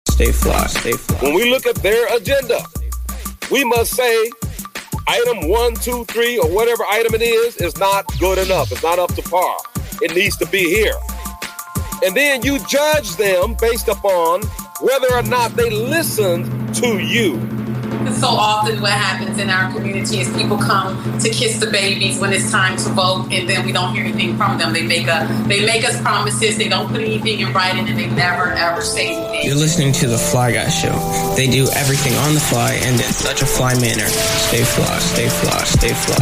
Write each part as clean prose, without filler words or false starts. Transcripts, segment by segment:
Stay fly, stay fly. When we look at their agenda, we must say item 1, 2, 3, or whatever item it is not good enough. It's not up to par. It needs to be here. And then you judge them based upon whether or not they listened to you. So often what happens in our community is people come to kiss the babies when it's time to vote, and then we don't hear anything from them. They make us promises, they don't put anything in writing, and they never ever say anything. You're listening to The Fly Guy Show. They do everything on the fly and in such a fly manner. Stay fly, stay fly, stay fly.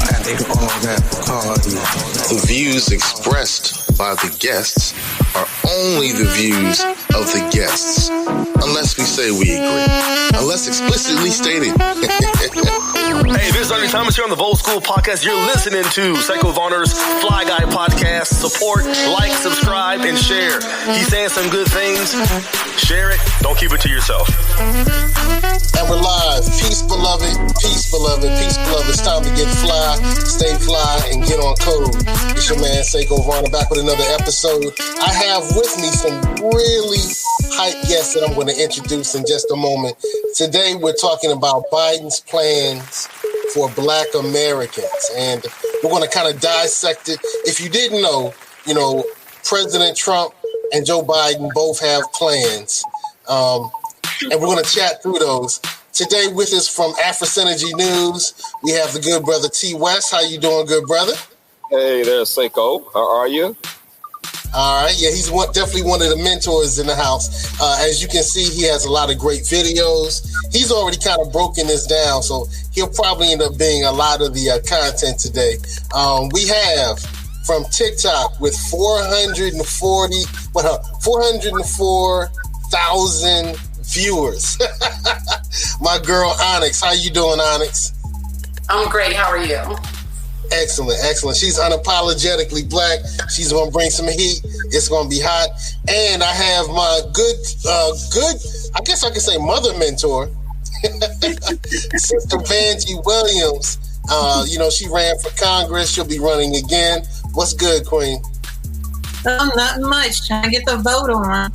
The views expressed by the guests are only the views of the guests, unless we say we agree, unless explicitly stated. Hey, this is Ernie Thomas here on the Bold School Podcast. You're listening to Psycho Varner's Fly Guy Podcast. Support, like, subscribe, and share. He's saying some good things. Share it. Don't keep it to yourself. And we're live. Peace, beloved. Peace, beloved. Peace, beloved. It's time to get fly, stay fly, and get on code. It's your man, Seiko Varner, back with another episode. I have with me some really hype guests that I'm going to introduce in just a moment. Today, we're talking about Biden's plans for Black Americans, and we're going to kind of dissect it. If you didn't know, President Trump and Joe Biden both have plans, and we're going to chat through those. Today with us from Afro-Synergy News, we have the good brother T. West. How you doing, good brother? Hey there, Seiko. How are you? All right. Yeah, he's definitely one of the mentors in the house. As you can see, he has a lot of great videos. He's already kind of broken this down, so he'll probably end up being a lot of the content today. We have from TikTok with 404,000 viewers. My girl Onyx. How you doing, Onyx? I'm great. How are you? Excellent, excellent. She's unapologetically black. She's going to bring some heat. It's going to be hot. And I have my good, I guess I could say mother mentor, Sister Vanjie Williams. She ran for Congress. She'll be running again. What's good, Queen? Nothing much. Trying to get the vote on.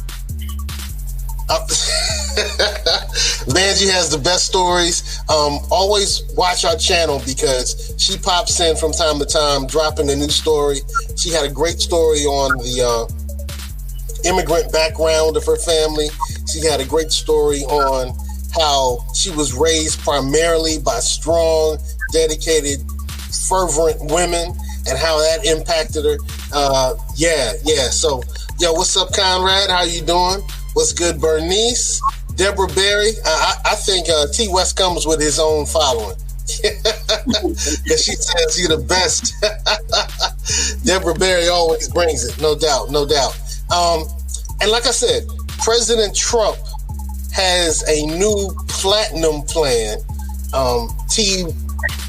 Vanjie has the best stories. Always watch our channel because she pops in from time to time, dropping a new story. She had a great story on the immigrant background of her family. She had a great story on how she was raised primarily by strong, dedicated, fervent women and how that impacted her. So, what's up, Conrad? How you doing? What's good, Bernice? Deborah Berry? I think T. West comes with his own following. Because she says you're the best. Deborah Berry always brings it, no doubt. And like I said, President Trump has a new Platinum Plan.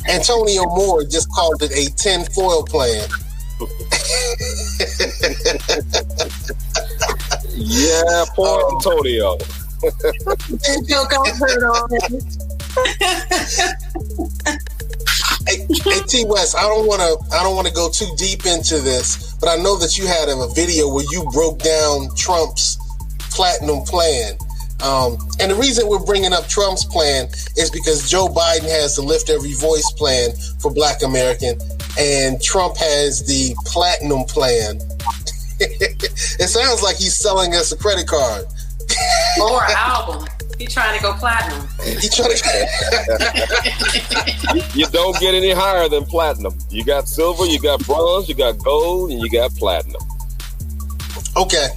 Antonio Moore just called it a tinfoil plan. Yeah, poor Antonio. Hey, T. West, I don't want to go too deep into this, but I know that you had a video where you broke down Trump's Platinum Plan. And the reason we're bringing up Trump's plan is because Joe Biden has the Lift Every Voice plan for Black American, and Trump has the Platinum Plan. It sounds like he's selling us a credit card. Or an album. He's trying to go platinum. You don't get any higher than platinum. You got silver, you got bronze, you got gold, and you got platinum. Okay.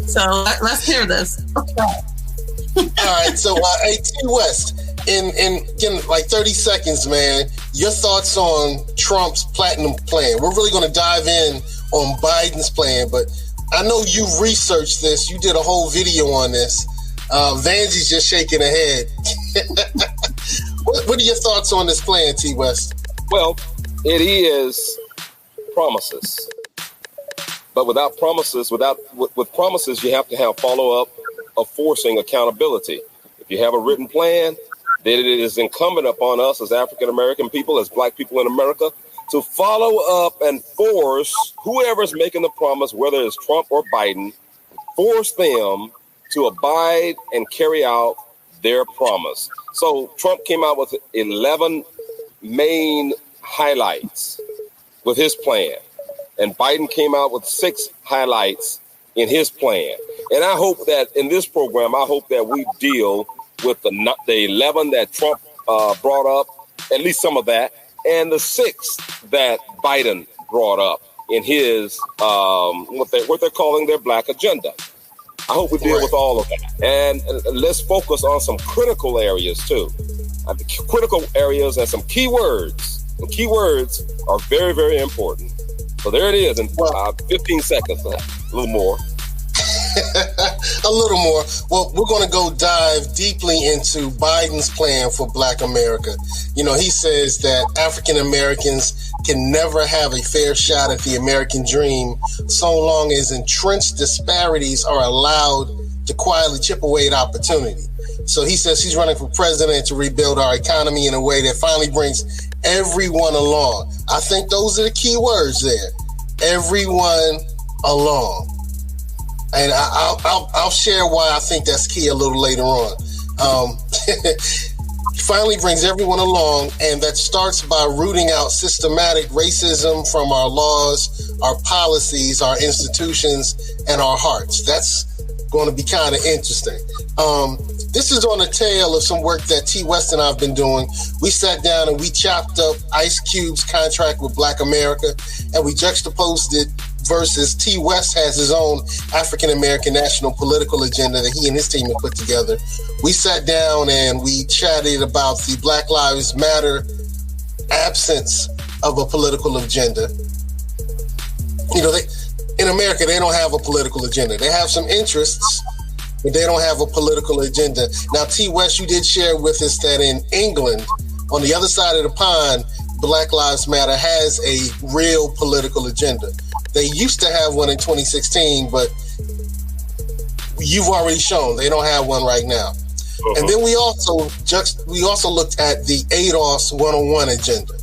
So let's hear this. Okay. All right. So, hey, T. West, in like 30 seconds, man, your thoughts on Trump's Platinum Plan. We're really going to dive in on Biden's plan, but I know you've researched this. You did a whole video on this. Vanjie's just shaking her head. What are your thoughts on this plan, T. West? Well, it is promises. But without promises, with promises, you have to have follow-up of forcing accountability. If you have a written plan, then it is incumbent upon us as African-American people, as Black people in America, to follow up and force whoever's making the promise, whether it's Trump or Biden, force them to abide and carry out their promise. So Trump came out with 11 main highlights with his plan, and Biden came out with 6 highlights in his plan. And I hope that in this program, I hope that we deal with the 11 that Trump brought up, at least some of that, and the 6 that Biden brought up in his what they're calling their black agenda. I hope we deal with all of that. And let's focus on some critical areas too. Critical areas and some keywords. And keywords are very, very important. So there it is in 15 seconds, a little more. A little more. Well, we're going to go dive deeply into Biden's plan for Black America. You know, he says that African Americans can never have a fair shot at the American dream so long as entrenched disparities are allowed to quietly chip away at opportunity. So he says he's running for president to rebuild our economy in a way that finally brings everyone along. I think those are the key words there. Everyone along. And I'll share why I think that's key a little later on. Finally brings everyone along, and that starts by rooting out systematic racism from our laws, our policies, our institutions, and our hearts. That's going to be kind of interesting. This is on the tail of some work that T. West and I have been doing. We sat down and we chopped up Ice Cube's contract with Black America, and we juxtaposed it versus T. West has his own African-American national political agenda that he and his team have put together. We sat down and we chatted about the Black Lives Matter absence of a political agenda. You know, in America, they don't have a political agenda. They have some interests, but they don't have a political agenda. Now, T. West, you did share with us that in England, on the other side of the pond, Black Lives Matter has a real political agenda. They used to have one in 2016, but you've already shown they don't have one right now. And then we also looked at the ADOS 101 agenda.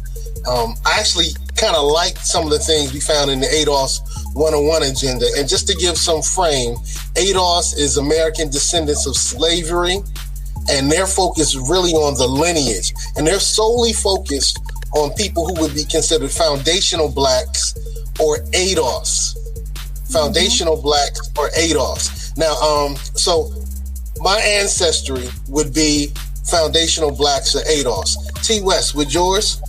I actually kind of liked some of the things we found in the ADOS 101 agenda. And just to give some frame, ADOS is American Descendants of Slavery, and their focus really on the lineage. And they're solely focused on people who would be considered foundational blacks or ADOS. Foundational blacks or ADOS. Now, so my ancestry would be foundational blacks or ADOS. T. West, would yours?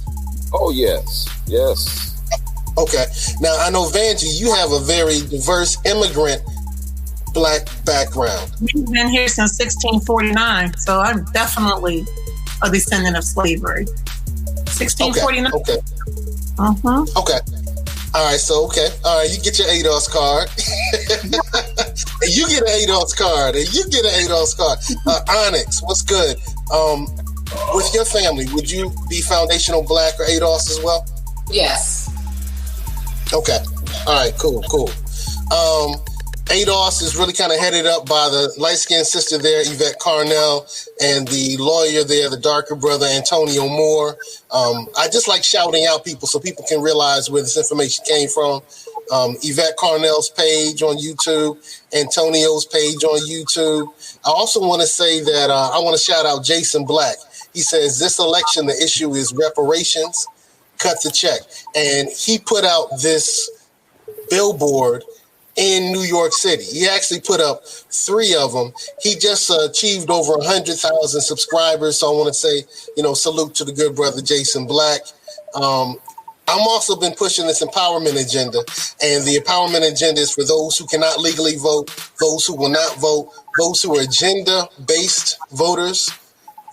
Oh, yes. Yes. Okay. Now, I know, Vanjie, you have a very diverse immigrant black background. We've been here since 1649, so I'm definitely a descendant of slavery. 1649. Okay. Okay. All right. So, okay. All right. You get your ADOS card. And you get an ADOS card. And you get an ADOS card. Onyx, what's good? With your family, would you be foundational black or ADOS as well? Yes. Okay. All right. Cool. ADOS is really kind of headed up by the light-skinned sister there, Yvette Carnell, and the lawyer there, the darker brother, Antonio Moore. I just like shouting out people so people can realize where this information came from. Yvette Carnell's page on YouTube, Antonio's page on YouTube. I also want to say that I want to shout out Jason Black. He says, this election, the issue is reparations, cut the check. And he put out this billboard in New York City. He actually put up 3 of them. He just achieved over 100,000 subscribers. So I want to say, salute to the good brother, Jason Black. I'm also been pushing this empowerment agenda, and the empowerment agenda is for those who cannot legally vote, those who will not vote, those who are agenda-based voters,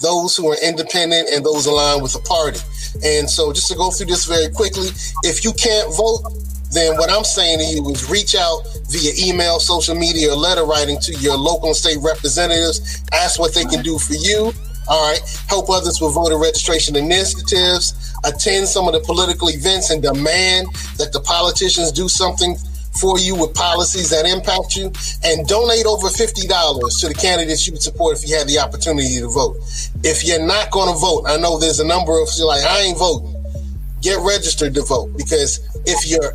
those who are independent, and those aligned with the party. And so just to go through this very quickly, if you can't vote, then what I'm saying to you is reach out via email, social media, or letter writing to your local and state representatives. Ask what they can do for you. All right. Help others with voter registration initiatives. Attend some of the political events and demand that the politicians do something for you with policies that impact you. And donate over $50 to the candidates you would support if you had the opportunity to vote. If you're not going to vote, I know there's a number of you like, I ain't voting. Get registered to vote, because if you're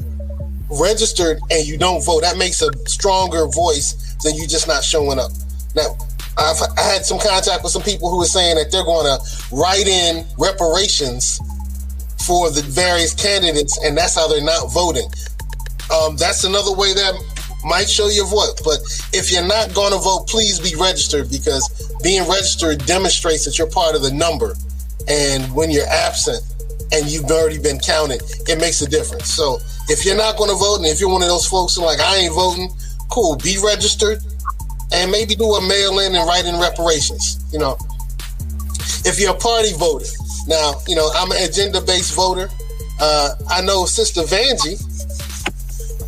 registered and you don't vote, that makes a stronger voice then you're just not showing up. Now, I had some contact with some people who were saying that they're going to write in reparations for the various candidates, and that's how they're not voting. That's another way that might show your vote. But if you're not going to vote, please be registered, because being registered demonstrates that you're part of the number. And when you're absent and you've already been counted, it makes a difference. So if you're not going to vote, and if you're one of those folks who are like, I ain't voting, cool, be registered and maybe do a mail-in and write in reparations. You know, if you're a party voter, now, you know, I'm an agenda-based voter. I know Sister Vanjie,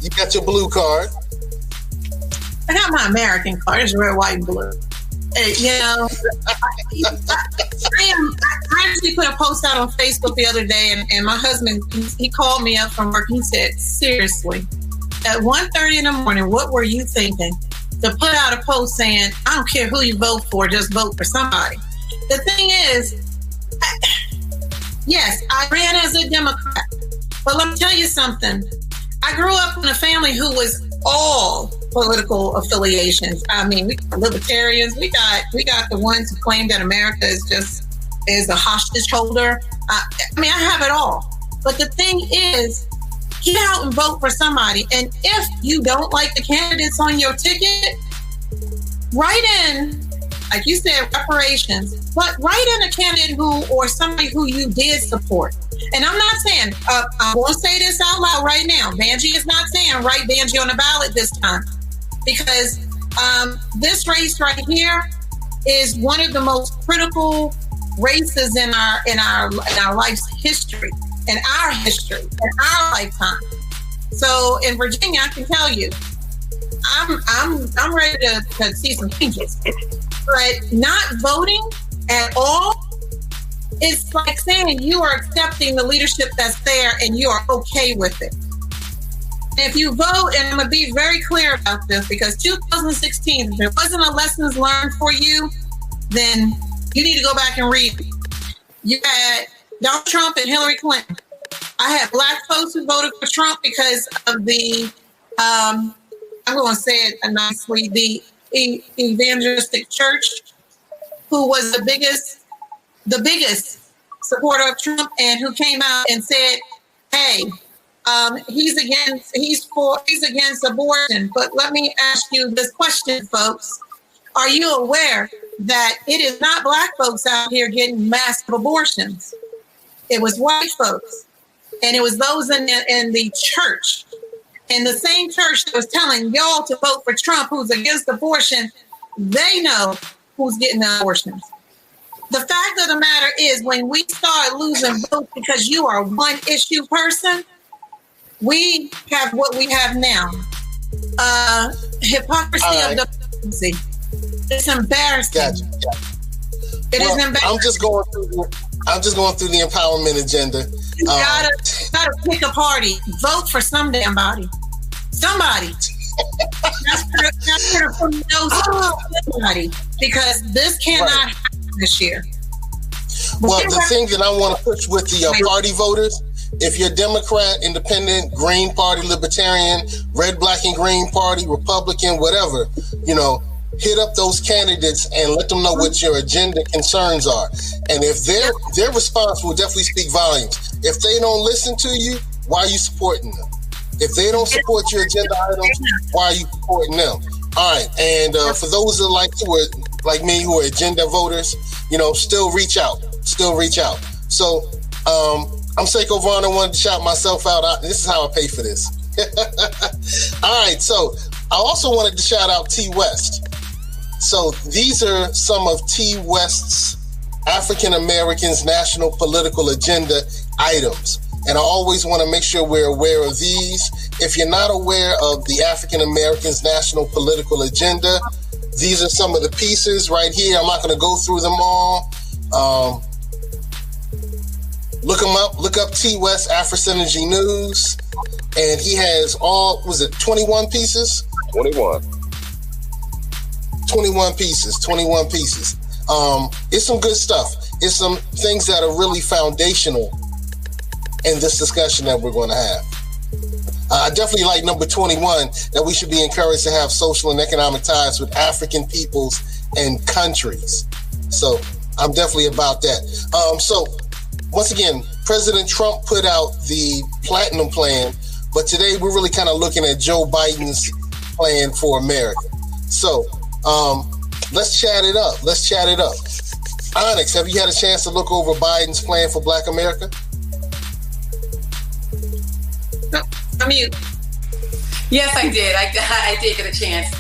you got your blue card. I got my American card. It's red, white, and blue. You know, I actually put a post out on Facebook the other day, and my husband, he called me up from work. He said, seriously, at 1:30 in the morning, what were you thinking to put out a post saying, I don't care who you vote for, just vote for somebody? The thing is, yes, I ran as a Democrat, but let me tell you something. I grew up in a family who was all political affiliations. I mean, we got libertarians, we got the ones who claim that America is a hostage holder. I mean, I have it all. But the thing is, get out and vote for somebody. And if you don't like the candidates on your ticket, write in, like you said, reparations, but write in a candidate or somebody who you did support. And I'm not saying, I'm going to say this out loud right now. Vanjie is not saying write Vanjie on the ballot this time, because this race right here is one of the most critical races in our life's history, in our lifetime. So in Virginia, I can tell you, I'm ready to see some changes. But not voting at all, it's like saying you are accepting the leadership that's there and you are okay with it. If you vote, and I'm going to be very clear about this, because 2016, if there wasn't a lessons learned for you, then you need to go back and read. You had Donald Trump and Hillary Clinton. I had Black folks who voted for Trump because of the, I'm going to say it nicely, the evangelistic church, who was the biggest supporter of Trump, and who came out and said, hey, he's against abortion. But let me ask you this question, folks. Are you aware that it is not Black folks out here getting massive abortions? It was white folks. And it was those in the church. And the same church that was telling y'all to vote for Trump, who's against abortion, they know who's getting the abortions. The fact of the matter is, when we start losing votes because you are one issue person, we have what we have now. Hypocrisy of democracy. It's embarrassing. Gotcha. It is embarrassing. I'm just going through the empowerment agenda. You gotta pick a party. Vote for some damn body. Somebody. That's somebody, because this cannot happen this year. Well, the thing that I want to push with the party voters, if you're Democrat, Independent, Green Party, Libertarian, Red, Black, and Green Party, Republican, whatever, you know, hit up those candidates and let them know what your agenda concerns are. And if their response will definitely speak volumes. If they don't listen to you, why are you supporting them? If they don't support your agenda items, why are you supporting them? All right, and for those who like me, who are agenda voters, you know, still reach out. So I'm Seiko Vaughn. I wanted to shout myself out. This is how I pay for this. All right, so I also wanted to shout out T West. So these are some of T West's African Americans' national political agenda items. And I always want to make sure we're aware of these. If you're not aware of the African Americans' national political agenda, these are some of the pieces right here. I'm not going to go through them all. Look them up. Look up T West Afro Synergy News. And he has 21 pieces? 21. 21 pieces. It's some good stuff. It's some things that are really foundational in this discussion that we're going to have. I definitely like number 21, that we should be encouraged to have social and economic ties with African peoples and countries. So I'm definitely about that. So once again, President Trump put out the Platinum Plan, but today we're really kind of looking at Joe Biden's plan for America. So let's chat it up. Onyx, have you had a chance to look over Biden's plan for Black America? Yes, I did. I did get a chance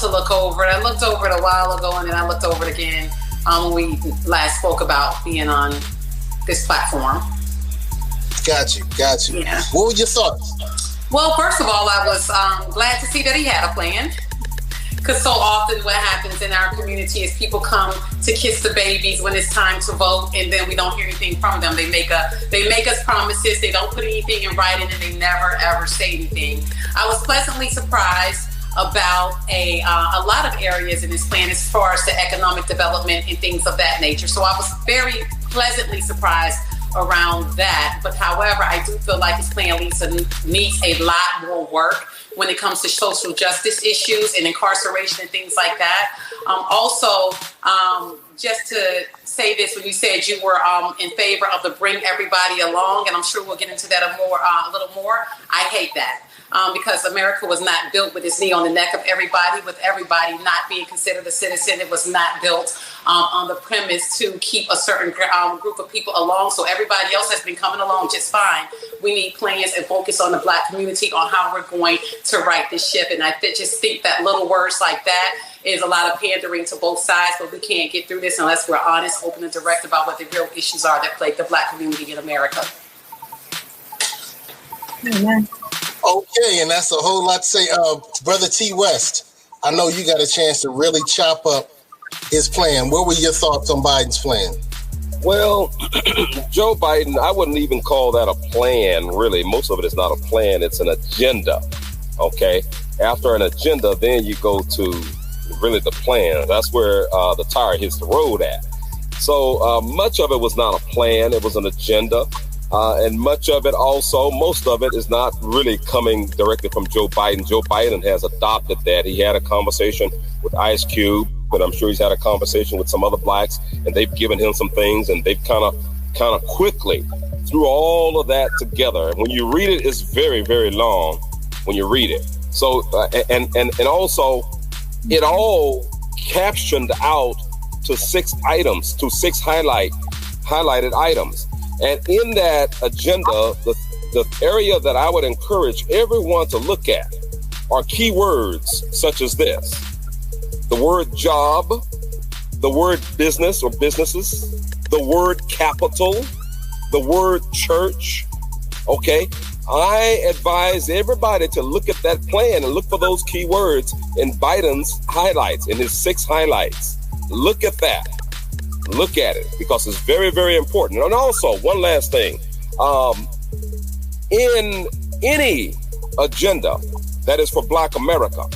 to look over it. I looked over it a while ago, and then I looked over it again when we last spoke about being on this platform. Got you. Yeah. What were your thoughts? Well, first of all, I was glad to see that he had a plan. Because so often what happens in our community is people come to kiss the babies when it's time to vote, and then we don't hear anything from them. They make us promises. They don't put anything in writing, and they never ever say anything. I was pleasantly surprised about a lot of areas in this plan as far as the economic development and things of that nature. So I was very pleasantly surprised around that. But however, I do feel like this plan needs a lot more work when it comes to social justice issues and incarceration and things like that. Also, just to say this, when you said you were in favor of the bring everybody along, and I'm sure we'll get into that a little more, I hate that. Because America was not built with its knee on the neck of everybody, with everybody not being considered a citizen. It was not built on the premise to keep a certain group of people along. So everybody else has been coming along just fine. We need plans and focus on the Black community on how we're going to right this ship. And I just think that little words like that is a lot of pandering to both sides, but we can't get through this unless we're honest, open, and direct about what the real issues are that plague the Black community in America. Amen. Okay, and that's a whole lot to say. Brother T. West, I know you got a chance to really chop up his plan. What were your thoughts on Biden's plan? Well, Joe Biden, I wouldn't even call that a plan, really. Most of it is not a plan. It's an agenda, okay? After an agenda, then you go to really the plan. That's where the tire hits the road at. So much of it was not a plan. It was an agenda. And much of it also, most of it is not really coming directly from Joe Biden. Joe Biden has adopted that. He had a conversation with Ice Cube, but I'm sure he's had a conversation with some other Blacks, and they've given him some things, and they've kind of quickly threw all of that together. When you read it, it's very, very long when you read it. So, and also, it all captioned out to 6 items, to 6 highlighted items. And in that agenda, the area that I would encourage everyone to look at are keywords such as this: the word job, the word business or businesses, the word capital, the word church. Okay, I advise everybody to look at that plan and look for those keywords in Biden's highlights, in his 6 highlights. Look at that. Look at it, because it's very, very important. And also, one last thing. In any agenda that is for Black America,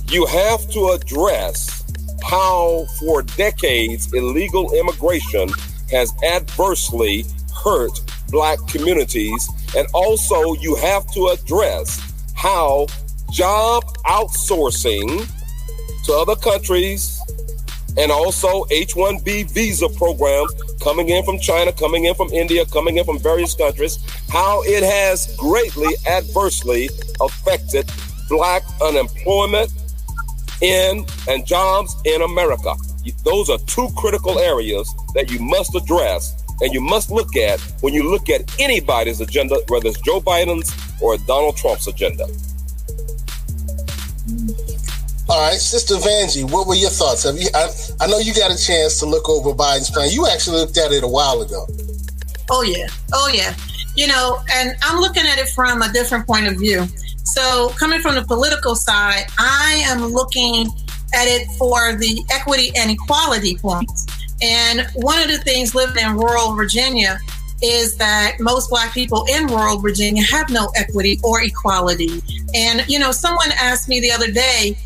you have to address how for decades illegal immigration has adversely hurt Black communities. And also, you have to address how job outsourcing to other countries, and also H-1B visa programs coming in from China, coming in from India, coming in from various countries, how it has greatly adversely affected Black unemployment and jobs in America. Those are 2 critical areas that you must address and you must look at when you look at anybody's agenda, whether it's Joe Biden's or Donald Trump's agenda. All right, Sister Vanjie, what were your thoughts? Have you? I know you got a chance to look over Biden's plan. You actually looked at it a while ago. Oh yeah. You know, and I'm looking at it from a different point of view. So coming from the political side, I am looking at it for the equity and equality points. And one of the things living in rural Virginia is that most Black people in rural Virginia have no equity or equality. And, you know, someone asked me the other day,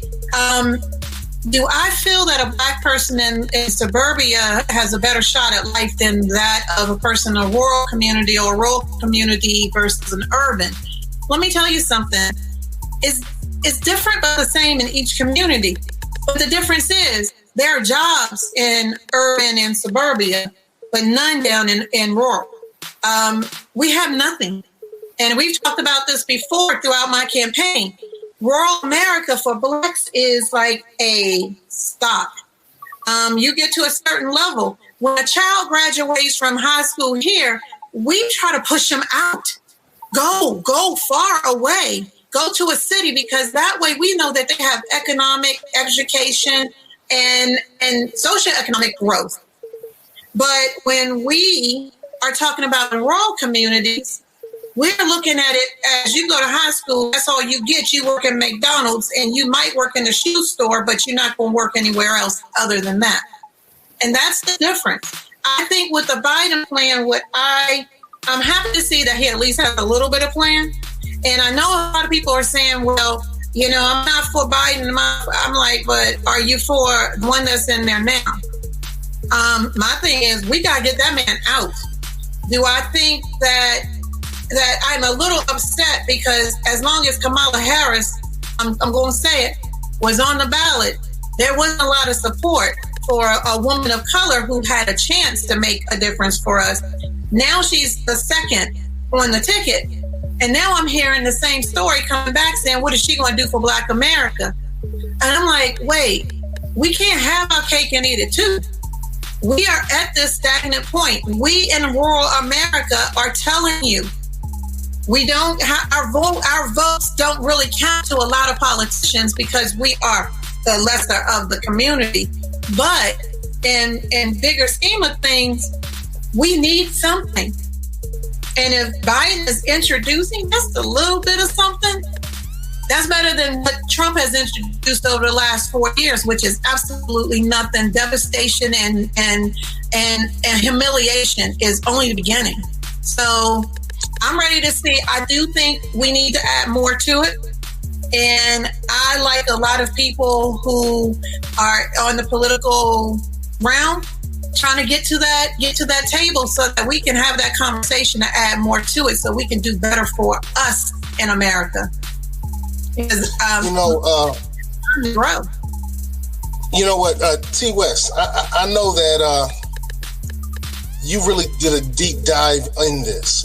do I feel that a Black person in suburbia has a better shot at life than that of a person in a rural community or a rural community versus an urban? let me tell you something. It's different but the same in each community. But the difference is there are jobs in urban and suburbia, but none down in rural. We have nothing. And we've talked about this before throughout my campaign. Rural America for Blacks is like a stop. You get to a certain level. When a child graduates from high school here, we try to push them out. Go far away. Go to a city, because that way we know that they have economic, education, and socioeconomic growth. But when we are talking about the rural communities, we're looking at it as you go to high school, that's all you get. You work at McDonald's and you might work in a shoe store, but you're not going to work anywhere else other than that. And that's the difference. I think with the Biden plan, I'm happy to see that he at least has a little bit of plan. And I know a lot of people are saying, well, I'm not for Biden. I'm like, but are you for the one that's in there now? My thing is, we got to get that man out. Do I think that I'm a little upset because as long as Kamala Harris, I'm going to say it, was on the ballot, there wasn't a lot of support for a woman of color who had a chance to make a difference for us. Now she's the second on the ticket. And now I'm hearing the same story coming back saying, what is she going to do for Black America? And I'm like, wait, we can't have our cake and eat it too. We are at this stagnant point. We in rural America are telling you, we don't have our votes don't really count to a lot of politicians because we are the lesser of the community. But in bigger scheme of things, we need something. And if Biden is introducing just a little bit of something, that's better than what Trump has introduced over the last 4 years, which is absolutely nothing. Devastation and humiliation is only the beginning. So I'm ready to see. I do think we need to add more to it. And I like a lot of people who are on the political realm trying to get to that table so that we can have that conversation to add more to it so we can do better for us in America. Because, grow. You know what, T. West, I know that you really did a deep dive in this.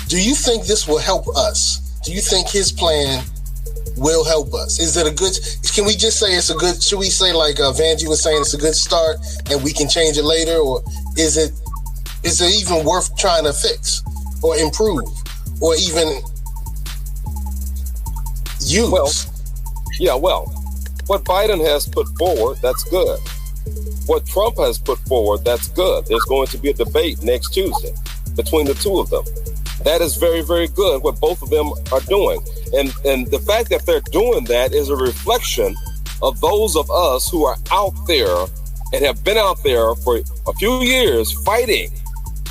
Do you think this will help us? Do you think his plan will help us? Is it a good, can we just say it's a good, should we say like Vanjie was saying, it's a good start and we can change it later? Or is it even worth trying to fix or improve or even use? Well, what Biden has put forward, that's good. What Trump has put forward, that's good. There's going to be a debate next Tuesday between the two of them. That is very, very good, what both of them are doing. And the fact that they're doing that is a reflection of those of us who are out there and have been out there for a few years fighting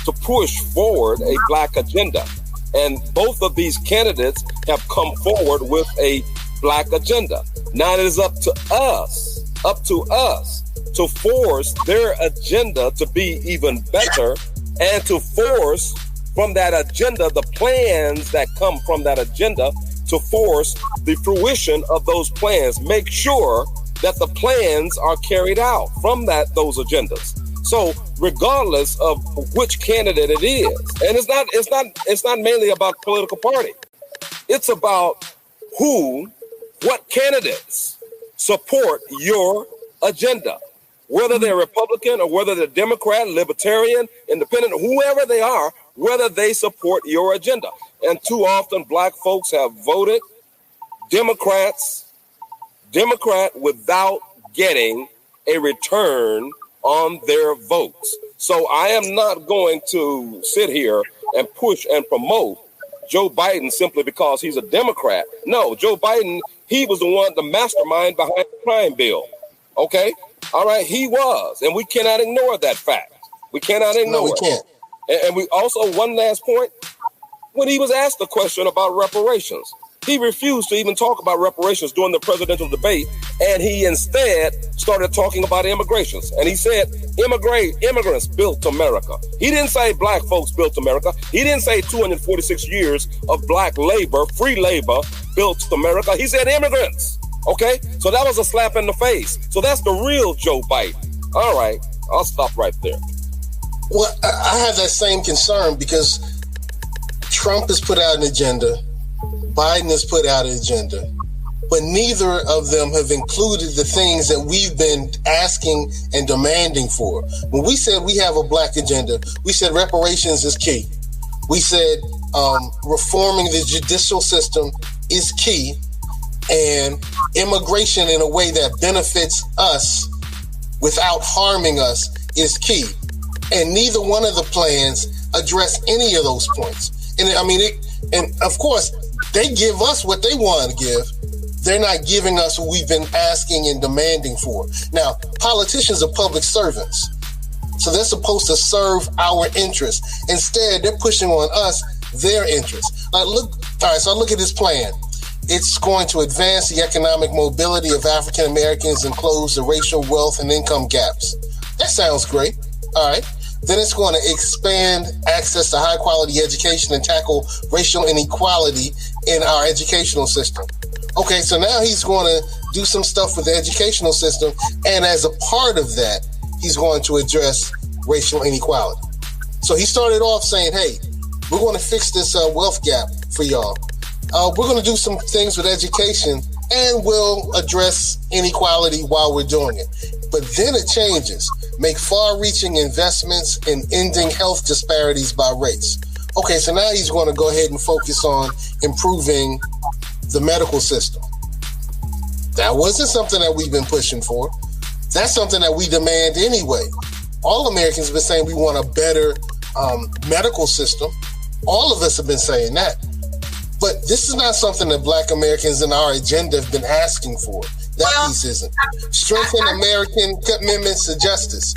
to push forward a Black agenda. And both of these candidates have come forward with a Black agenda. Now it is up to us to force their agenda to be even better and to force from that agenda, the plans that come from that agenda, to force the fruition of those plans. Make sure that the plans are carried out from those agendas. So regardless of which candidate it is, and it's not mainly about political party. It's about what candidates support your agenda, whether they're Republican or whether they're Democrat, Libertarian, Independent, whoever they are, whether they support your agenda. And too often Black folks have voted Democrat without getting a return on their votes. So I am not going to sit here and push and promote Joe Biden simply because he's a Democrat. No, Joe Biden, he was the one, the mastermind behind the crime bill. Okay? All right, he was. And we cannot ignore that fact. We cannot ignore it. No, we can't. And we also, one last point, when he was asked the question about reparations, he refused to even talk about reparations during the presidential debate. And he instead started talking about immigrations. And he said, immigrants built America. He didn't say black folks built America. He didn't say 246 years of black labor, free labor, built America. He said immigrants. Okay? So that was a slap in the face. So that's the real Joe Biden. All right. I'll stop right there. Well, I have that same concern because Trump has put out an agenda. Biden has put out an agenda. But neither of them have included the things that we've been asking and demanding for. When we said we have a black agenda, we said reparations is key. We said reforming the judicial system is key, and immigration in a way that benefits us without harming us is key. And neither one of the plans address any of those points. And I mean, and of course, they give us what they want to give. They're not giving us what we've been asking and demanding for. Now, politicians are public servants, so they're supposed to serve our interests. Instead, they're pushing on us their interests. Look at this plan. It's going to advance the economic mobility of African Americans and close the racial wealth and income gaps. That sounds great. All right. Then it's going to expand access to high quality education and tackle racial inequality in our educational system. Okay, so now he's going to do some stuff with the educational system, and as a part of that, he's going to address racial inequality. So he started off saying, hey, we're going to fix this wealth gap for y'all. We're going to do some things with education, and we'll address inequality while we're doing it. But then it changes. Make far-reaching investments in ending health disparities by race. Okay, so now he's going to go ahead and focus on improving the medical system. That wasn't something that we've been pushing for. That's something that we demand anyway. All Americans have been saying we want a better medical system. All of us have been saying that. But this is not something that Black Americans in our agenda have been asking for. That piece isn't. Strengthen American commitments to justice.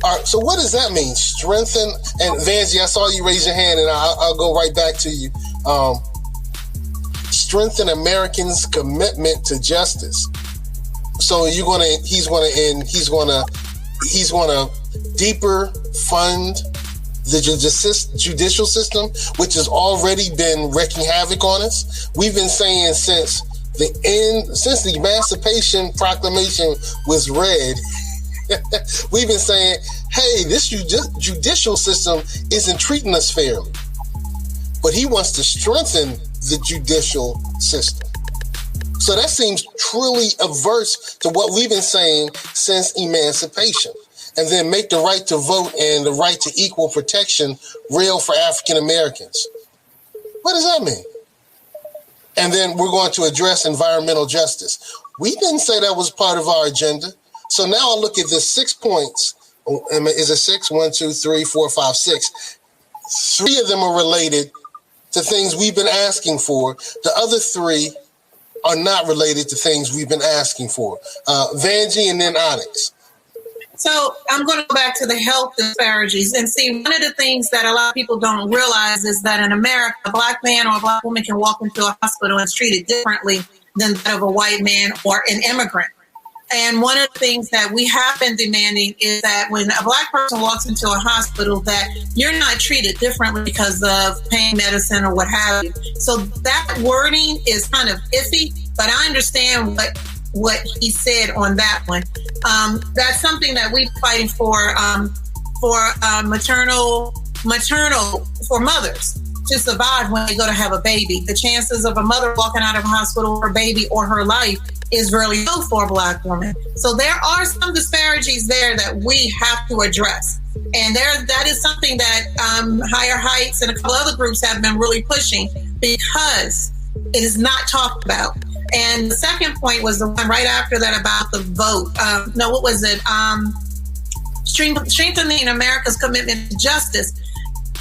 All right, so what does that mean? Strengthen, and Vanjie, I saw you raise your hand, and I'll go right back to you. Strengthen Americans' commitment to justice. So he's gonna deeper fund the judicial system, which has already been wreaking havoc on us. We've been saying since the Emancipation Proclamation was read, we've been saying, hey, this judicial system isn't treating us fairly. But he wants to strengthen the judicial system. So that seems truly averse to what we've been saying since emancipation. And then make the right to vote and the right to equal protection real for African Americans. What does that mean? And then we're going to address environmental justice. We didn't say that was part of our agenda. So now I'll look at the 6 points. Is it 6? 1, 2, 3, 4, 5, 6. 3 of them are related to things we've been asking for. The other 3 are not related to things we've been asking for. Vanjie and then Onyx. So I'm going to go back to the health disparities and see, one of the things that a lot of people don't realize is that in America, a Black man or a Black woman can walk into a hospital and is treated differently than that of a white man or an immigrant. And one of the things that we have been demanding is that when a Black person walks into a hospital, that you're not treated differently because of pain medicine or what have you. So that wording is kind of iffy, but I understand what he said on that one. That's something that we're fighting for mothers to survive when they go to have a baby. The chances of a mother walking out of a hospital for a baby or her life is really low for a Black woman. So there are some disparities there that we have to address. And that is something that Higher Heights and a couple other groups have been really pushing, because it is not talked about. And the second point was the one right after that about the vote. What was it? Strengthening America's commitment to justice.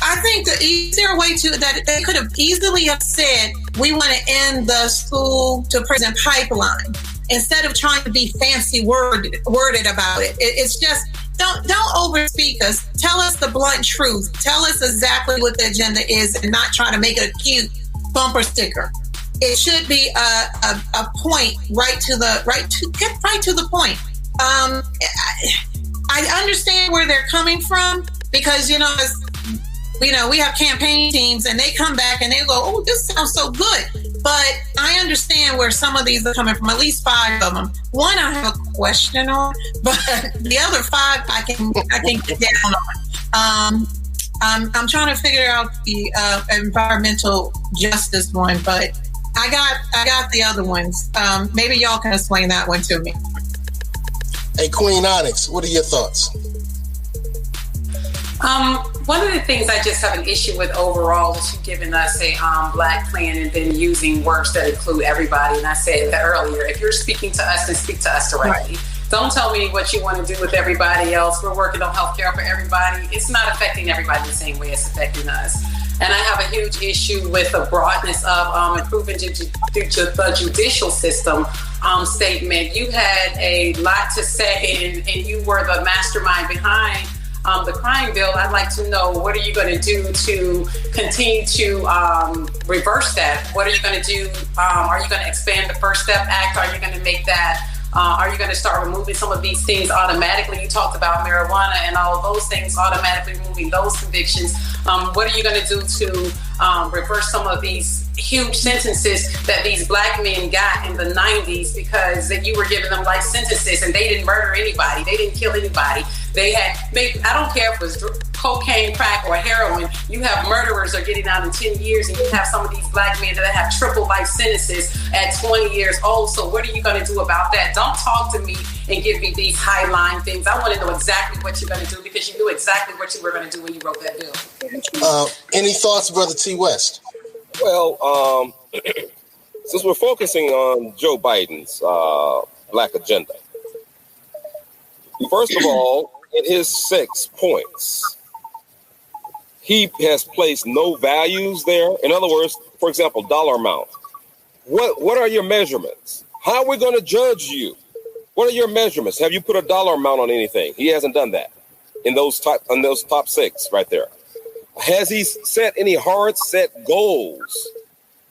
I think the easier way to that, they could have easily have said, we want to end the school to prison pipeline, instead of trying to be fancy worded about it. It's just, don't overspeak us. Tell us the blunt truth. Tell us exactly what the agenda is, and not try to make it a cute bumper sticker. it should be a point right to the point. I understand where they're coming from because, we have campaign teams and they come back and they go, oh, this sounds so good. But I understand where some of these are coming from, at least 5 of them. One I have a question on, but the other 5 I can get down on. I'm trying to figure out the environmental justice one, but I got the other ones. Maybe y'all can explain that one to me. Hey, Queen Onyx, what are your thoughts? One of the things I just have an issue with overall is you giving us a black plan and then using words that include everybody. And I said that earlier, if you're speaking to us, then speak to us directly. Right. Don't tell me what you want to do with everybody else. We're working on healthcare for everybody. It's not affecting everybody the same way it's affecting us. And I have a huge issue with the broadness of improving the judicial system statement. You had a lot to say, and you were the mastermind behind the crime bill. I'd like to know, what are you going to do to continue to reverse that? What are you going to do? Are you going to expand the First Step Act? Are you going to make that? Are you going to start removing some of these things automatically? You talked about marijuana and all of those things, automatically removing those convictions. What are you going to do to reverse some of these huge sentences that these black men got in the 90s because you were giving them life sentences and they didn't murder anybody. They didn't kill anybody. They had, I don't care if it was cocaine, crack, or heroin. You have murderers are getting out in 10 years and you have some of these black men that have triple life sentences at 20 years old. So what are you going to do about that? Don't talk to me and give me these highline things. I want to know exactly what you're going to do because you knew exactly what you were going to do when you wrote that bill. Any thoughts, Brother T. West? Well, since we're focusing on Joe Biden's black agenda, first of all, in his 6 points, he has placed no values there. In other words, for example, dollar amount. What are your measurements? How are we going to judge you? What are your measurements? Have you put a dollar amount on anything? He hasn't done that in those top 6 right there. Has he set any hard set goals?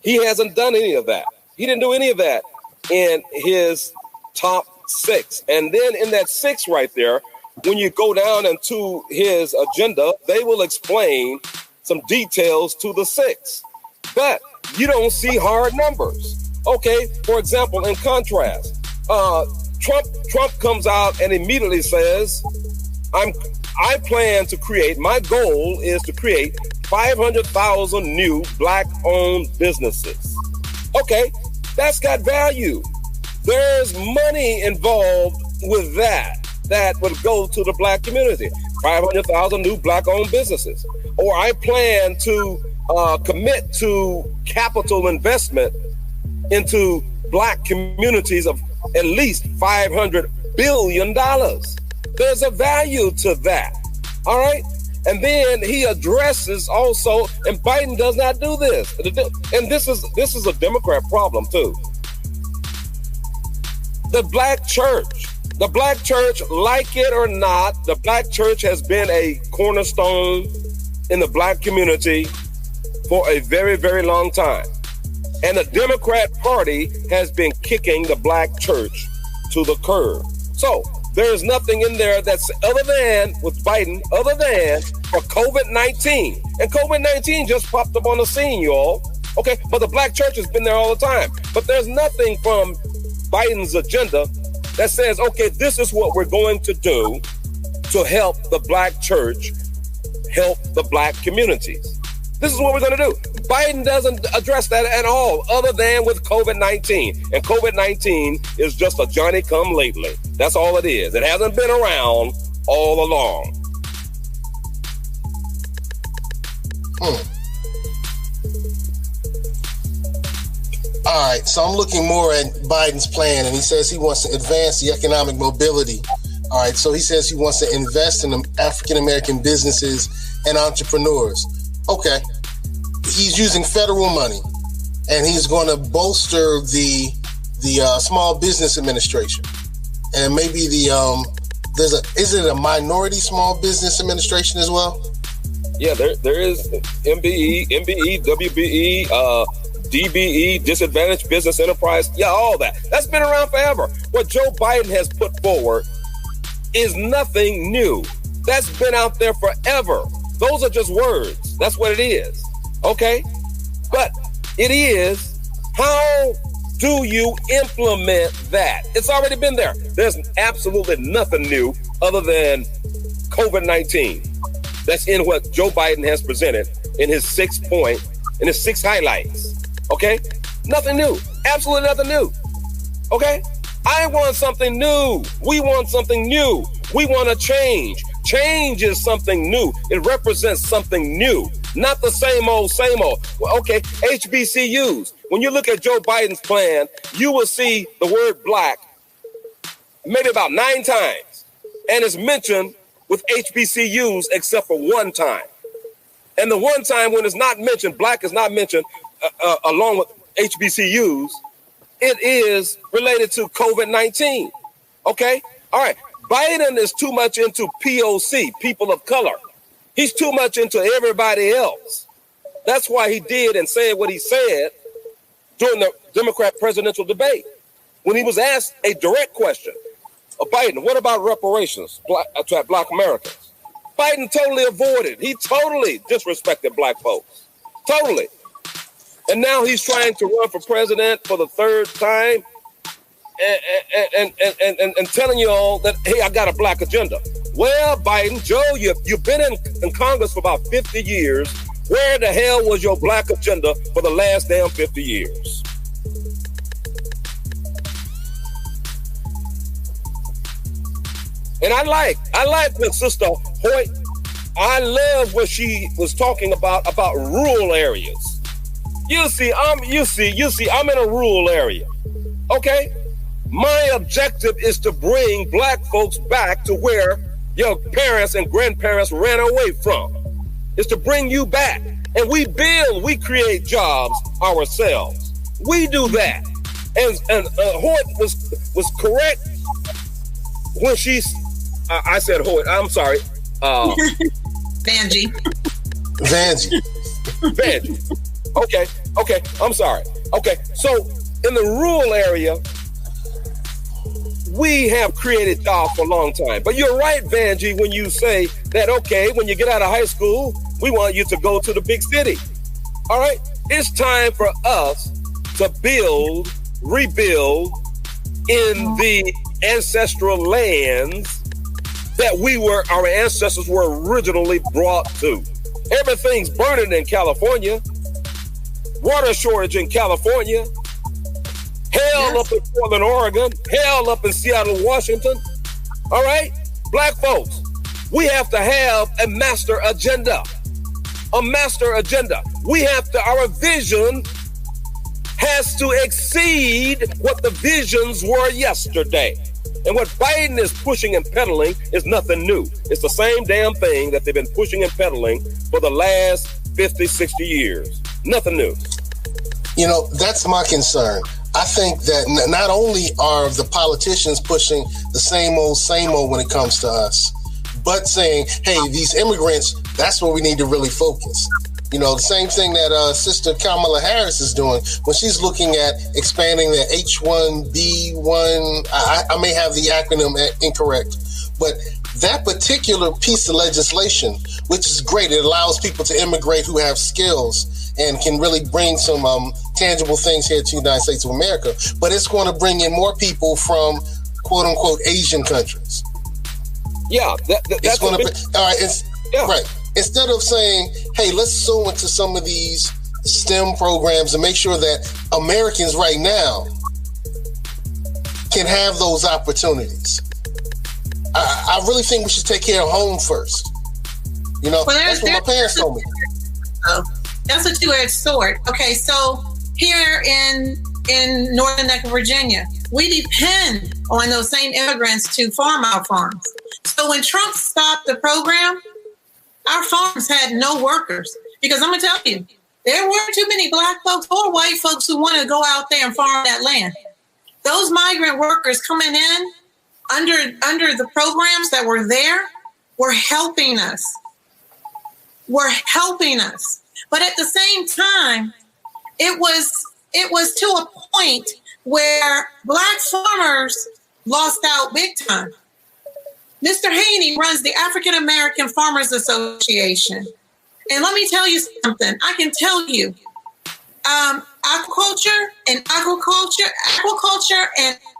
He hasn't done any of that. He didn't do any of that in his top 6. And then in that 6 right there, when you go down into his agenda, they will explain some details to the 6. But you don't see hard numbers. Okay, for example, in contrast, Trump comes out and immediately says, I plan to create, my goal is to create 500,000 new black-owned businesses. Okay, that's got value. There's money involved with that would go to the black community. 500,000 new black-owned businesses. Or I plan to commit to capital investment into black communities of at least $500 billion. There's a value to that. All right. And then he addresses also, and Biden does not do this. And this is a Democrat problem too. The black church, like it or not, the black church has been a cornerstone in the black community for a very, very long time. And the Democrat Party has been kicking the black church to the curb. So there's nothing in there that's other than with Biden, other than for COVID-19. And COVID-19 just popped up on the scene, y'all. Okay, but the black church has been there all the time. But there's nothing from Biden's agenda that says, okay, this is what we're going to do to help the black church, help the black communities. This is what we're going to do. Biden doesn't address that at all, other than with COVID-19. And COVID-19 is just a Johnny-come-lately. That's all it is. It hasn't been around all along. All right, so I'm looking more at Biden's plan, and he says he wants to advance the economic mobility. All right, so he says he wants to invest in African-American businesses and entrepreneurs. Okay, he's using federal money, and he's going to bolster the Small Business Administration, and maybe is it a minority Small Business Administration as well? Yeah, there is MBE, WBE, DBE, disadvantaged business enterprise. Yeah, all that. That's been around forever. What Joe Biden has put forward is nothing new. That's been out there forever. Those are just words. That's what it is. Okay? But it is, how do you implement that? It's already been there. There's absolutely nothing new other than COVID-19. That's in what Joe Biden has presented in his 6 highlights. Okay? Nothing new. Absolutely nothing new. Okay? I want something new. We want something new. We want a change. Change is something new. It represents something new. Not the same old, same old. Well, okay, HBCUs. When you look at Joe Biden's plan, you will see the word black maybe about 9 times. And it's mentioned with HBCUs except for one time. And the one time when it's not mentioned, black is not mentioned along with HBCUs, it is related to COVID-19. Okay? All right. Biden is too much into POC, people of color. He's too much into everybody else. That's why he did and said what he said during the Democrat presidential debate. When he was asked a direct question of Biden, what about reparations to Black Americans? Biden totally avoided. He totally disrespected Black folks. Totally. And now he's trying to run for president for the 3rd time and telling you all that, hey, I got a black agenda. Well, Biden, Joe, you've been in Congress for about 50 years. Where the hell was your black agenda for the last damn 50 years? And I like what Sister Hoyt, I love what she was talking about rural areas. You see, I'm in a rural area. Okay? My objective is to bring Black folks back to where your parents and grandparents ran away from. It's to bring you back. And we create jobs ourselves. We do that. And Hoyt was correct when I said Hoyt, I'm sorry. Vanjie. Okay, I'm sorry. Okay, so in the rural area, we have created jobs for a long time. But you're right, Vanjie, when you say that, okay, when you get out of high school, we want you to go to the big city. All right? It's time for us to rebuild in the ancestral lands that our ancestors were originally brought to. Everything's burning in California. Water shortage in California. Hell up in Portland, Oregon. Hell up in Seattle, Washington. All right? Black folks, we have to have a master agenda. A master agenda. Our vision has to exceed what the visions were yesterday. And what Biden is pushing and peddling is nothing new. It's the same damn thing that they've been pushing and peddling for the last 50, 60 years. Nothing new. You know, that's my concern. I think that not only are the politicians pushing the same old when it comes to us, but saying, hey, these immigrants, that's where we need to really focus. You know, the same thing that Sister Kamala Harris is doing when she's looking at expanding the H-1B1. I may have the acronym incorrect, but that particular piece of legislation, which is great, it allows people to immigrate who have skills and can really bring some tangible things here to the United States of America. But it's going to bring in more people from quote unquote Asian countries. Yeah, that's going to be all right. Right. Instead of saying, hey, let's sow into some of these STEM programs and make sure that Americans right now can have those opportunities. I really think we should take care of home first. You know, that's what my parents told me. That's a two-edged sword. Okay, so here in Northern Neck of Virginia, we depend on those same immigrants to farm our farms. So when Trump stopped the program, our farms had no workers. Because I'm going to tell you, there weren't too many Black folks or white folks who want to go out there and farm that land. Those migrant workers coming in under the programs that were there were helping us. But at the same time, it was to a point where Black farmers lost out big time. Mr. Haney runs the African American Farmers Association. And let me tell you something. I can tell you, aquaculture and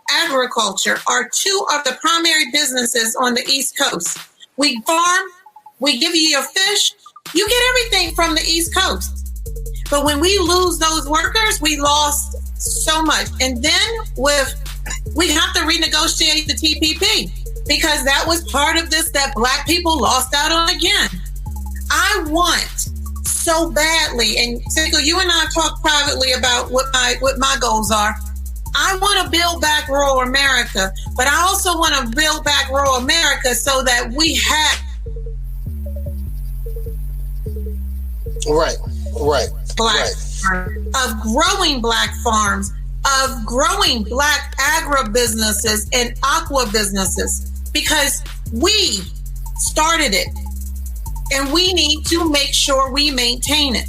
agriculture are two of the primary businesses on the East Coast. We farm, we give you your fish, you get everything from the East Coast. But when we lose those workers, we lost so much. And then we have to renegotiate the TPP because that was part of this that Black people lost out on again. I want so badly, and Seiko, you and I talked privately about what my goals are. I want to build back rural America, but I also want to build back rural America so that we have of growing Black farms, of growing Black agribusinesses and aqua businesses, because we started it and we need to make sure we maintain it.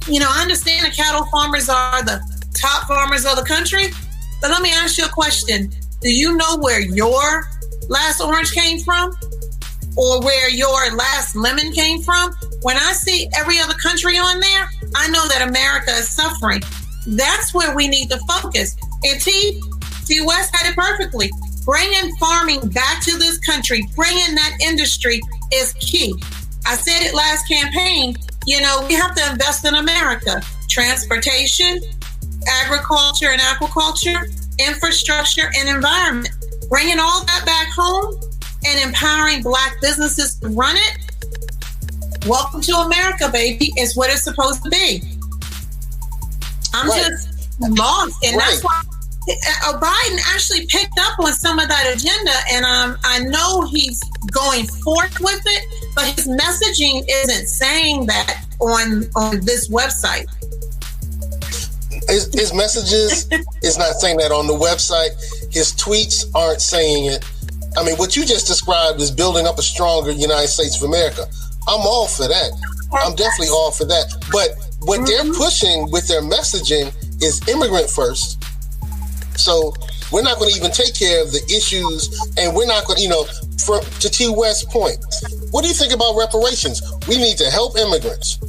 You know, I understand the cattle farmers are the top farmers of the country, but let me ask you a question. Do you know where your last orange came from or where your last lemon came from? When I see every other country on there, I know that America is suffering. That's where we need to focus. And T. West had it perfectly. Bringing farming back to this country, bringing that industry is key. I said it last campaign, you know, we have to invest in America. Transportation, agriculture and aquaculture, infrastructure and environment. Bringing all that back home and empowering Black businesses to run it. Welcome to America, baby, is what it's supposed to be. I'm just lost. And that's why Biden actually picked up on some of that agenda. And I know he's going forth with it, but his messaging isn't saying that on this website. His messages is not saying that on the website. His tweets aren't saying it. I mean, what you just described is building up a stronger United States of America. I'm all for that. I'm definitely all for that. But what they're pushing with their messaging is immigrant first. So we're not going to even take care of the issues, and we're not going to, to T. West's point, what do you think about reparations? We need to help immigrants.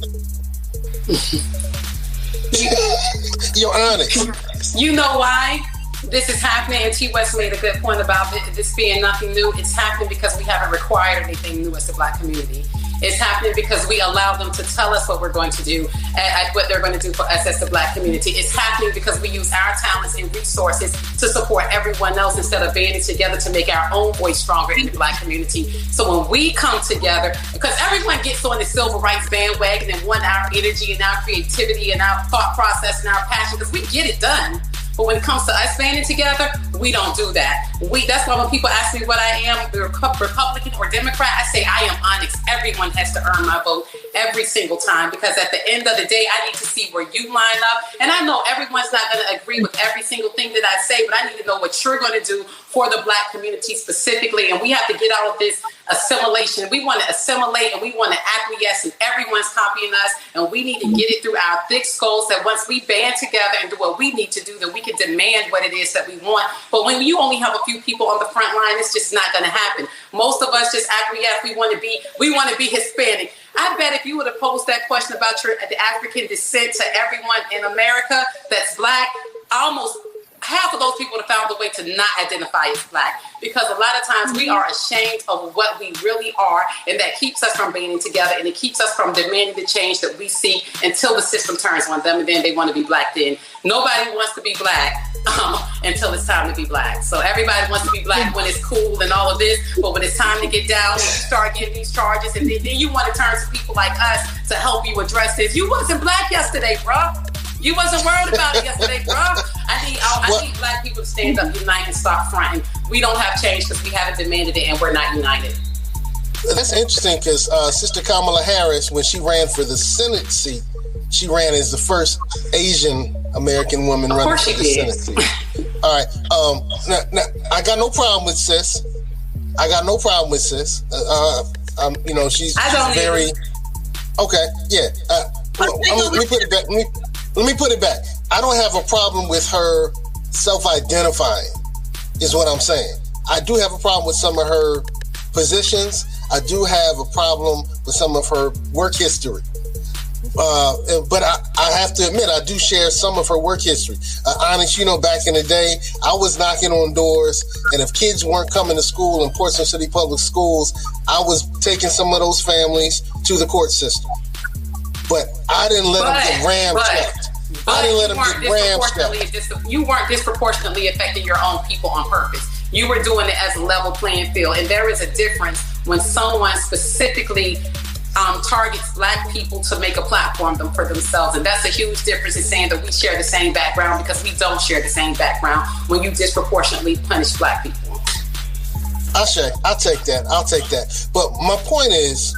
You're Onyx. You know why this is happening? And T. West made a good point about this being nothing new. It's happening because we haven't required anything new as the Black community. It's happening because we allow them to tell us what we're going to do and what they're going to do for us as the Black community. It's happening because we use our talents and resources to support everyone else instead of banding together to make our own voice stronger in the Black community. So when we come together, because everyone gets on the civil rights bandwagon and want our energy and our creativity and our thought process and our passion, because we get it done. But when it comes to us banding together, we don't do that. That's why when people ask me what I am, Republican or Democrat, I say I am Onyx. Everyone has to earn my vote every single time, because at the end of the day, I need to see where you line up. And I know everyone's not going to agree with every single thing that I say, but I need to know what you're going to do for the Black community specifically. And we have to get out of this assimilation. We want to assimilate and we want to acquiesce, and everyone's copying us. And we need to get it through our thick skulls that once we band together and do what we need to do, that we can demand what it is that we want. But when you only have a few people on the front line, it's just not going to happen. Most of us just acquiesce. We want to be Hispanic. I bet if you would have posed that question about the African descent to everyone in America that's Black, almost half of those people would have found a way to not identify as Black, because a lot of times we are ashamed of what we really are, and that keeps us from banding together, and it keeps us from demanding the change that we see until the system turns on them, and then they want to be Black. Then nobody wants to be Black until it's time to be Black. So everybody wants to be Black when it's cool and all of this, but when it's time to get down and you start getting these charges, and then you want to turn to people like us to help you address this. You wasn't Black yesterday, bro. You wasn't worried about it yesterday, bro. I need Black people to stand up, unite, and stop fronting. We don't have change because we haven't demanded it, and we're not united. That's interesting, because Sister Kamala Harris, when she ran for the Senate seat, she ran as the first Asian American woman running for the Senate seat. All right. Now, I got no problem with sis. She's very... Okay, yeah. Let me put it back. let me put it back. I don't have a problem with her self-identifying, is what I'm saying. I do have a problem with some of her positions. I do have a problem with some of her work history. But I have to admit, I do share some of her work history. Onyx, back in the day, I was knocking on doors, and if kids weren't coming to school in Portsmouth City Public Schools, I was taking some of those families to the court system. But I didn't let them get ram-checked. I didn't let them get ram-checked. You weren't disproportionately affecting your own people on purpose. You were doing it as a level playing field. And there is a difference when someone specifically targets Black people to make a platform for themselves. And that's a huge difference in saying that we share the same background, because we don't share the same background when you disproportionately punish Black people. I'll take that. But my point is,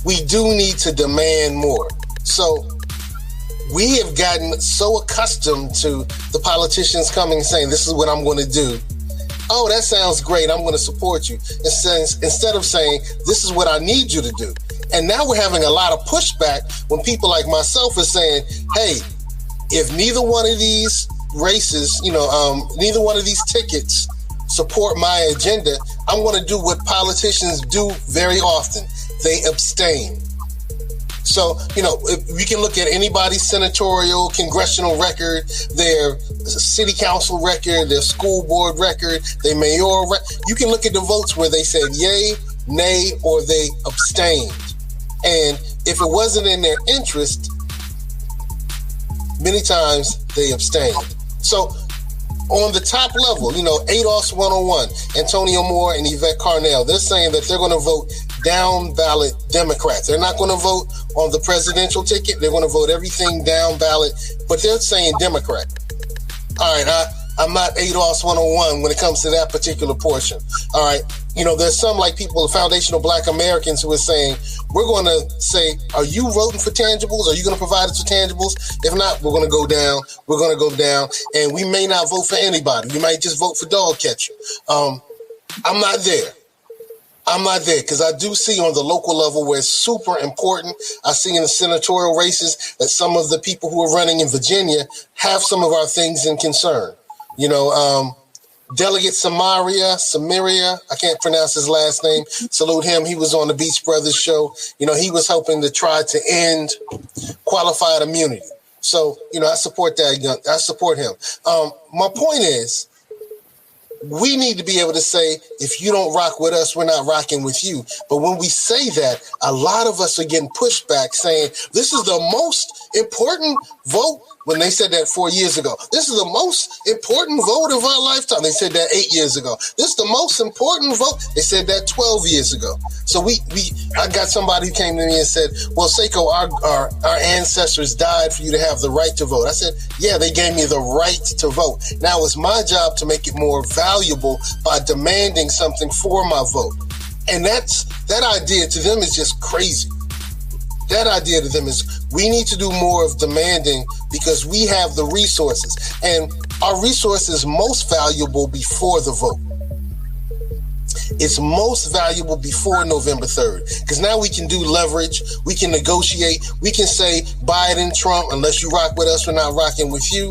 we do need to demand more. So we have gotten so accustomed to the politicians coming and saying, this is what I'm going to do. Oh, that sounds great. I'm going to support you. Instead of saying, this is what I need you to do. And now we're having a lot of pushback when people like myself are saying, hey, if neither one of these races, neither one of these tickets support my agenda, I'm going to do what politicians do very often. They abstain. So, we can look at anybody's senatorial, congressional record, their city council record, their school board record, their mayoral record. You can look at the votes where they said yay, nay, or they abstained. And if it wasn't in their interest, many times they abstained. So on the top level, ADOS 101, Antonio Moore and Yvette Carnell, they're saying that they're going to vote down ballot Democrats. They're not going to vote on the presidential ticket. They're going to vote everything down ballot, but they're saying Democrat. All right, I'm not ADOS 101 when it comes to that particular portion. All right, there's some like people, foundational Black Americans, who are saying, we're going to say, are you voting for tangibles? Are you going to provide us with tangibles? If not, we're going to go down. We're going to go down, and we may not vote for anybody. We might just vote for dog catcher. I'm not there. Because I do see on the local level where it's super important. I see in the senatorial races that some of the people who are running in Virginia have some of our things in concern. Delegate Samaria, I can't pronounce his last name. Salute him. He was on the Beach Brothers show. He was hoping to try to end qualified immunity. So, I support that. I support him. My point is, we need to be able to say, if you don't rock with us, we're not rocking with you. But when we say that, a lot of us are getting pushback saying, this is the most important vote. When they said that 4 years ago, this is the most important vote of our lifetime. They said that 8 years ago. This is the most important vote. They said that 12 years ago. So I got somebody who came to me and said, well, Seiko, our ancestors died for you to have the right to vote. I said, yeah, they gave me the right to vote. Now it's my job to make it more valuable by demanding something for my vote. And that idea to them is just crazy. That idea to them is, we need to do more of demanding because we have the resources. And our resource is most valuable before the vote. It's most valuable before November 3rd. Because now we can do leverage. We can negotiate. We can say, Biden, Trump, unless you rock with us, we're not rocking with you.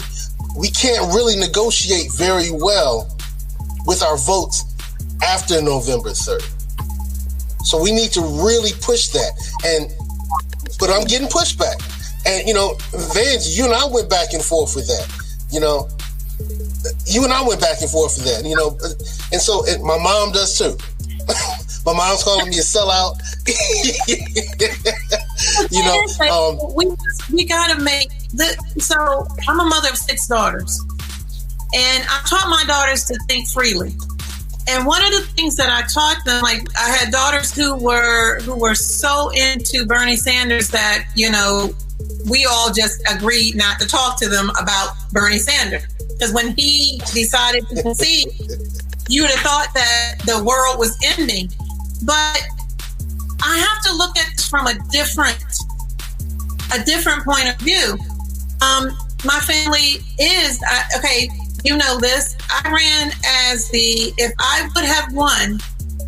We can't really negotiate very well with our votes after November 3rd. So we need to really push that. But I'm getting pushback. And, Vance, you and I went back and forth with that. You and I went back and forth with that, And so my mom does too. My mom's calling me a sellout. We got to make so I'm a mother of 6 daughters. And I taught my daughters to think freely. And one of the things that I taught them, like I had daughters who were so into Bernie Sanders that, we all just agreed not to talk to them about Bernie Sanders. Because when he decided to concede, you would have thought that the world was ending. But I have to look at this from a different point of view. My family is, okay, you know this, I ran as if I would have won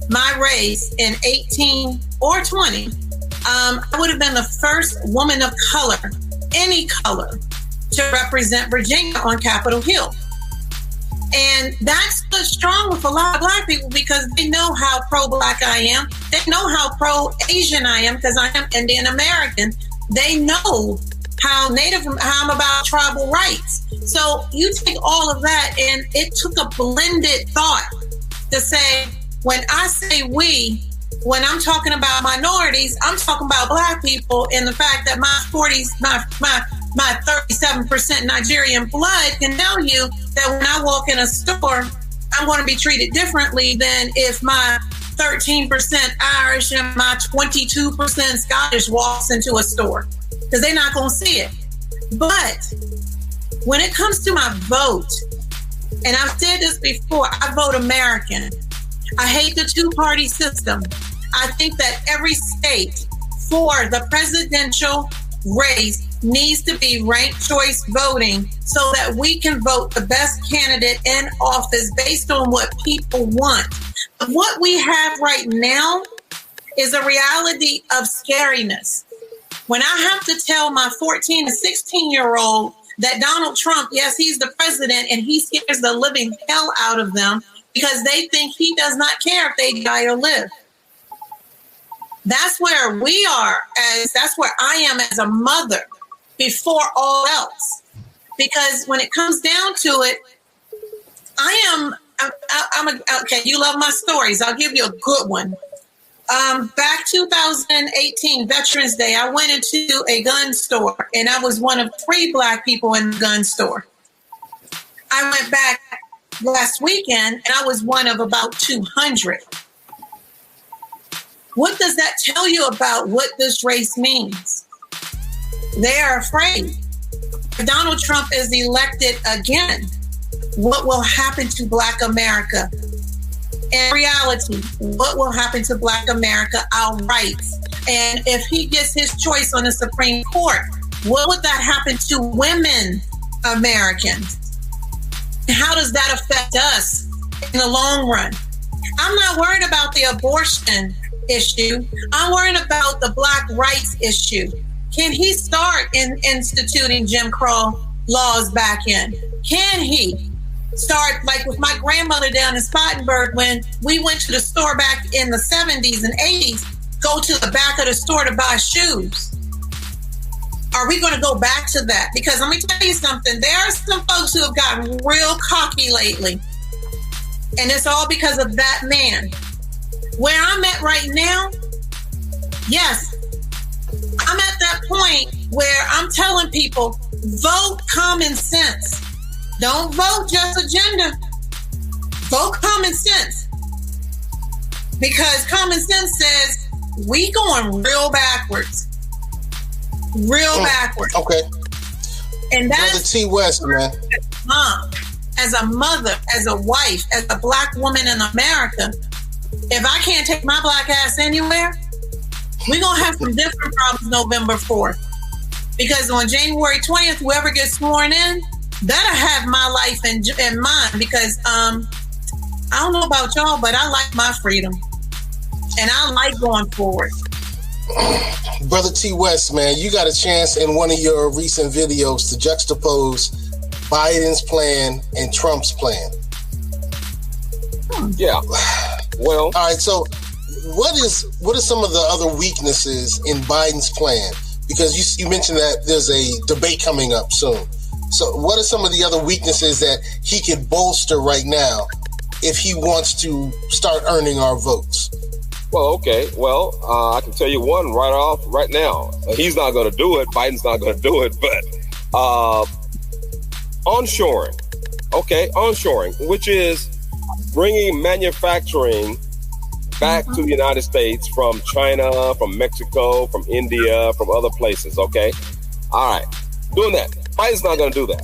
my race in 18 or 20, I would have been the first woman of color any color to represent Virginia on Capitol Hill. And that's what's strong with a lot of Black people, because they know how pro-Black I am. They know how pro-Asian I am, because I am Indian American. They know how I'm about tribal rights. So you take all of that, and it took a blended thought to say, when I say we, when I'm talking about minorities, I'm talking about Black people, and the fact that my 37% Nigerian blood can tell you that when I walk in a store, I'm going to be treated differently than if my 13% Irish and my 22% Scottish walks into a store, because they're not going to see it. But when it comes to my vote, and I've said this before, I vote American. I hate the two-party system. I think that every state for the presidential race needs to be ranked choice voting, so that we can vote the best candidate in office based on what people want. What we have right now is a reality of scariness. When I have to tell my 14 and 16-year-old that Donald Trump, yes, he's the president, and he scares the living hell out of them because they think he does not care if they die or live. That's where we are, that's where I am as a mother before all else. Because when it comes down to it, okay, you love my stories. I'll give you a good one. Back 2018, Veterans Day, I went into a gun store, and I was one of 3 Black people in the gun store. I went back last weekend, and I was one of about 200. What does that tell you about what this race means? They are afraid. If Donald Trump is elected again, what will happen to Black America? In reality, what will happen to Black America, our rights? And if he gets his choice on the Supreme Court, what would that happen to women Americans? How does that affect us in the long run? I'm not worried about the abortion issue. I'm worried about the Black rights issue. Can he start instituting Jim Crow laws back in? Can he start, like with my grandmother down in Spartanburg, when we went to the store back in the 70s and 80s, go to the back of the store to buy shoes? Are we going to go back to that? Because let me tell you something. There are some folks who have gotten real cocky lately. And it's all because of that man. Where I'm at right now, yes, I'm at that point where I'm telling people, vote common sense. Don't vote just agenda. Vote common sense. Because common sense says we going real backwards. Backwards. Okay. And that's Brother T. West, man. Mom, as a mother, as a wife, as a Black woman in America, if I can't take my Black ass anywhere, we're going to have some different problems November 4th. Because on January 20th, whoever gets sworn in, better have my life in mind. Because I don't know about y'all, but I like my freedom. And I like going forward. Brother T. West, man, you got a chance in one of your recent videos to juxtapose Biden's plan and Trump's plan. Yeah. Well, all right. So, what are some of the other weaknesses in Biden's plan? Because you mentioned that there's a debate coming up soon. So, what are some of the other weaknesses that he could bolster right now if he wants to start earning our votes? Well, okay. Well, I can tell you one right now. He's not going to do it. Biden's not going to do it. But onshoring. Okay, onshoring, which is bringing manufacturing back to the United States from China, from Mexico, from India, from other places. Okay. All right. Doing that. Biden's not going to do that.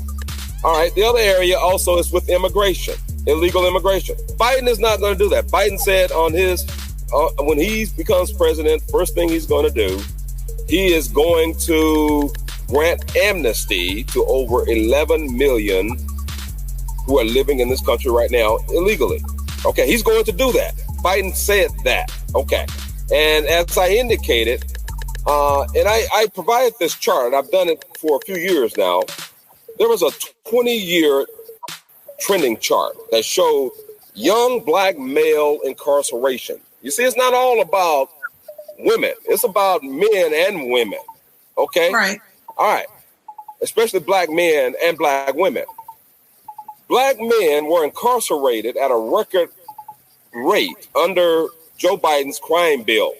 All right. The other area also is with immigration, illegal immigration. Biden is not going to do that. Biden said on his when he becomes president, first thing he's going to do, he is going to grant amnesty to over 11 million who are living in this country right now illegally. Okay, he's going to do that. Biden said that. Okay. And as I indicated, And I provided this chart. I've done it for a few years now. There was a 20-year trending chart that showed young black male incarceration. You see, it's not all about women. It's about men and women. Okay? Right. All right. Especially black men and black women. Black men were incarcerated at a record rate under Joe Biden's crime bill.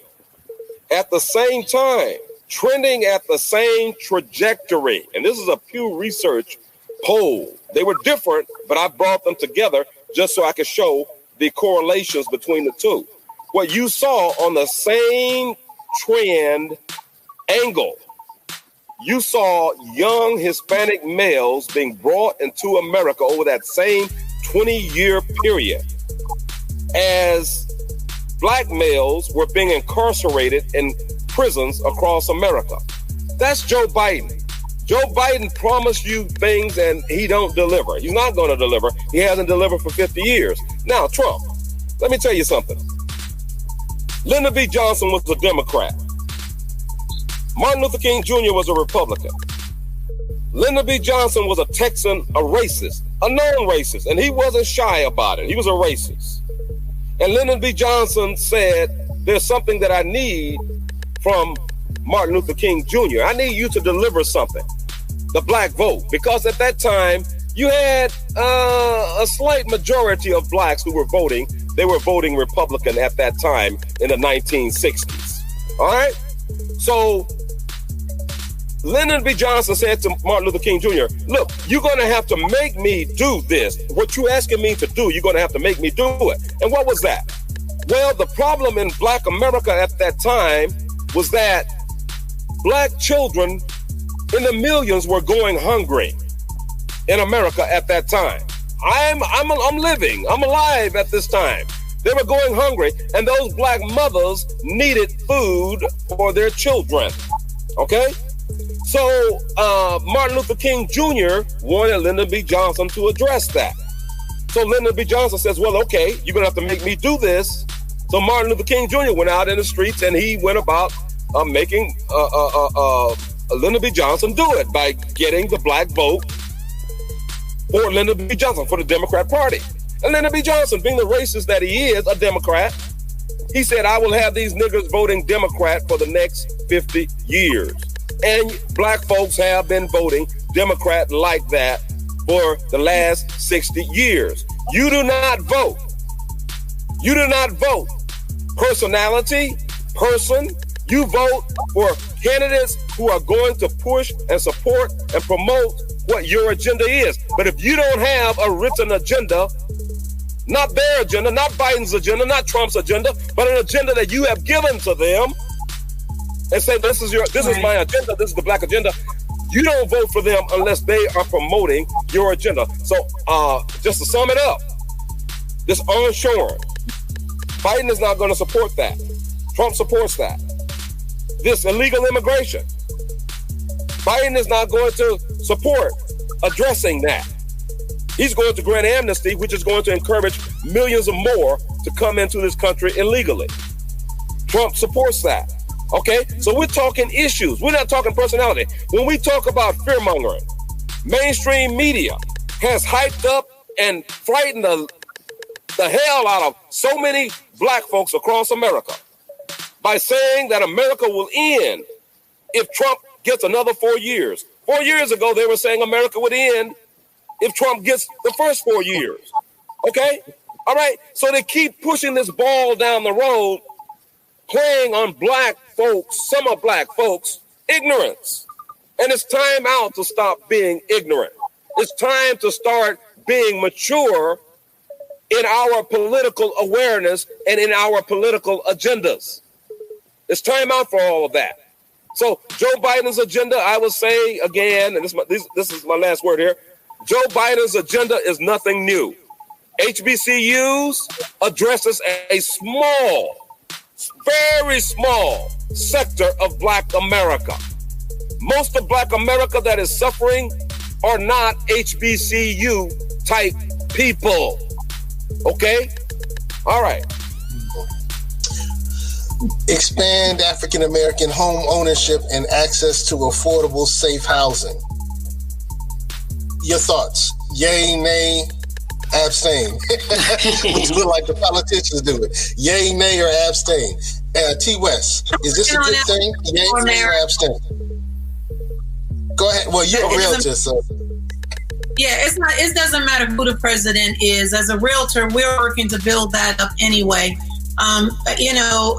At the same time, trending at the same trajectory. And this is a Pew Research poll. They were different, but I brought them together just so I could show the correlations between the two. What you saw on the same trend angle, you saw young Hispanic males being brought into America over that same 20-year period as black males were being incarcerated in prisons across America. That's Joe Biden. Joe Biden promised you things and he don't deliver. He's not going to deliver. He hasn't delivered for 50 years. Now, Trump, let me tell you something. Lyndon B. Johnson was a Democrat. Martin Luther King Jr. was a Republican. Lyndon B. Johnson was a Texan, a racist, a known racist, and he wasn't shy about it. He was a racist. And Lyndon B. Johnson said, there's something that I need from Martin Luther King Jr. I need you to deliver something, the black vote, because at that time you had a slight majority of blacks who were voting. They were voting Republican at that time in the 1960s. All right. So Lyndon B. Johnson said to Martin Luther King Jr., look, you're going to have to make me do this. What you're asking me to do, you're going to have to make me do it. And what was that? Well, the problem in black America at that time was that black children in the millions were going hungry in America at that time. I'm living, I'm alive at this time. They were going hungry, and those black mothers needed food for their children. Okay? So Martin Luther King Jr. wanted Lyndon B. Johnson to address that. So Lyndon B. Johnson says, well, okay, you're going to have to make me do this. So Martin Luther King Jr. went out in the streets and he went about making Lyndon B. Johnson do it by getting the black vote for Lyndon B. Johnson, for the Democrat Party. And Lyndon B. Johnson, being the racist that he is, a Democrat, he said, I will have these niggers voting Democrat for the next 50 years. And black folks have been voting Democrat like that for the last 60 years. You do not vote. You do not vote personality, person. You vote for candidates who are going to push and support and promote what your agenda is. But if you don't have a written agenda, not their agenda, not Biden's agenda, not Trump's agenda, but an agenda that you have given to them and say, this is my agenda, this is the black agenda, you don't vote for them unless they are promoting your agenda. So just to sum it up, this onshoring, Biden is not going to support that. Trump supports that. This illegal immigration, Biden is not going to support addressing that. He's going to grant amnesty, which is going to encourage millions of more to come into this country illegally. Trump supports that. Okay, so we're talking issues. We're not talking personality. When we talk about fear-mongering, mainstream media has hyped up and frightened the hell out of so many black folks across America by saying that America will end if Trump gets another 4 years. 4 years ago, they were saying America would end if Trump gets the first 4 years. Okay? All right. So they keep pushing this ball down the road, playing on black folks, some of black folks' ignorance. And it's time out to stop being ignorant. It's time to start being mature in our political awareness and in our political agendas. It's time out for all of that. So Joe Biden's agenda, I will say again, and this is my last word here, Joe Biden's agenda is nothing new. HBCUs addresses a small, very small sector of black America. Most of black America that is suffering are not HBCU type people. Okay? All right. Expand African American home ownership and access to affordable, safe housing. Your thoughts? Yay, nay, abstain. Which look like the politicians do it. Yay, nay, or abstain. T. West, is this a good thing? Yay, nay, or abstain? Go ahead. Well, you're a realtor, so. Yeah, it's not. It doesn't matter who the president is. As a realtor, we're working to build that up anyway.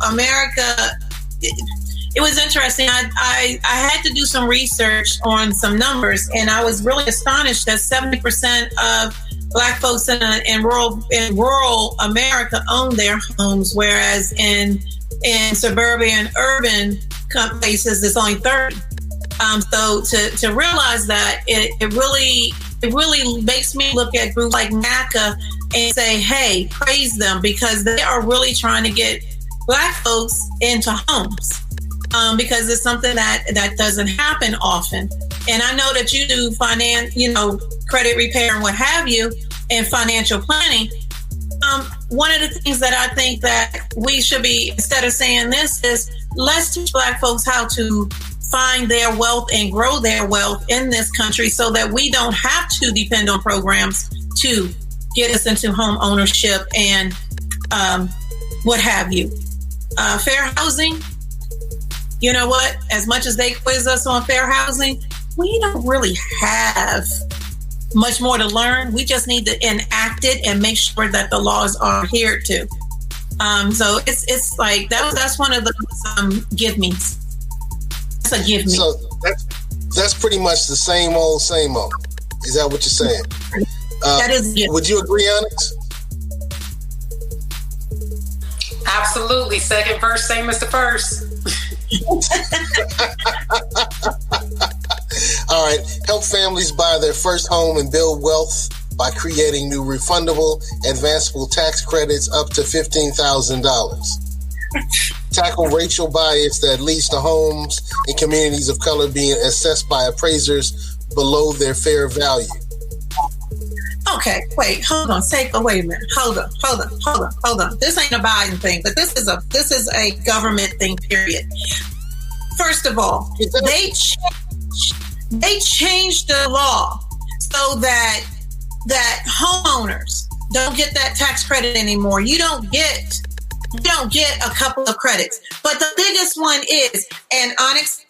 America. It was interesting. I had to do some research on some numbers, and I was really astonished that 70% of Black folks in rural America own their homes, whereas in suburban, urban places, it's only 30. So to realize that, it really makes me look at groups like NACA and say, hey, praise them, because they are really trying to get Black folks into homes, because it's something that doesn't happen often. And I know that you do credit repair and what have you, and financial planning. One of the things that I think that we should be, instead of saying this, is let's teach Black folks how to find their wealth and grow their wealth in this country, so that we don't have to depend on programs to get us into home ownership and what have you. Fair housing, you know what? As much as they quiz us on fair housing, we don't really have much more to learn. We just need to enact it and make sure that the laws are adhered to. So it's like that's one of the give me's. That's a give me. So that's pretty much the same old, same old. Is that what you're saying? That is. Would you agree, Onyx? Absolutely. Second verse, same as the first. All right. Help families buy their first home and build wealth by creating new refundable, advanceable tax credits up to $15,000. Tackle racial bias that leads to homes in communities of color being assessed by appraisers below their fair value. Okay, wait, hold on. Wait a minute. Hold on. This ain't a Biden thing, but this is a government thing, period. First of all, they changed the law so that homeowners don't get that tax credit anymore. You don't get a couple of credits. But the biggest one is, and Onyx,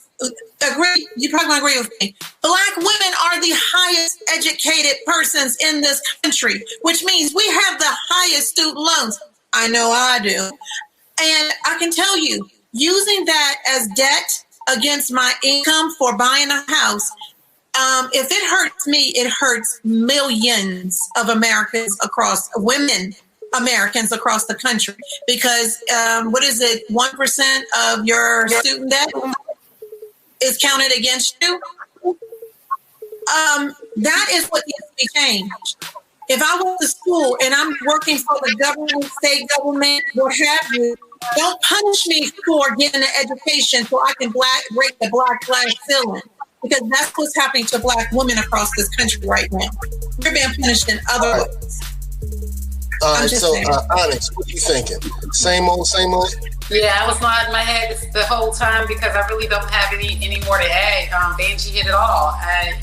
agree, you probably gonna agree with me, Black women are the highest educated persons in this country, which means we have the highest student loans. I know I do. And I can tell you, using that as debt against my income for buying a house, if it hurts me, it hurts millions of Americans across the country, because what is it? 1% of your student debt is counted against you. That is what needs to be changed. If I went to school and I'm working for the government, state government, what have you, don't punish me for getting an education so I can break the black glass ceiling, because that's what's happening to Black women across this country right now. We're being punished in other ways. All right, so Onyx, what are you thinking? Same old, same old? Yeah, I was nodding my head the whole time because I really don't have any more to add. Benji hit it all. I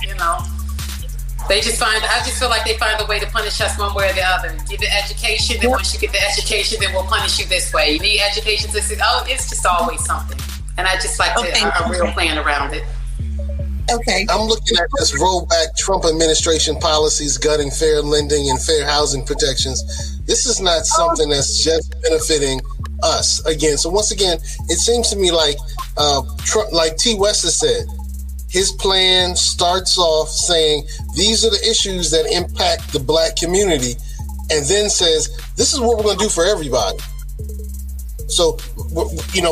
just feel like they find a way to punish us one way or the other. Give it education, then once you get the education, then we'll punish you this way. You need education, it's just always something. And I just like a real plan around it. Okay. I'm looking at this rollback Trump administration policies gutting fair lending and fair housing protections. This is not something that's just benefiting us again. So once again, it seems to me like Trump, like T. West has said, his plan starts off saying these are the issues that impact the Black community, and then says this is what we're going to do for everybody. So,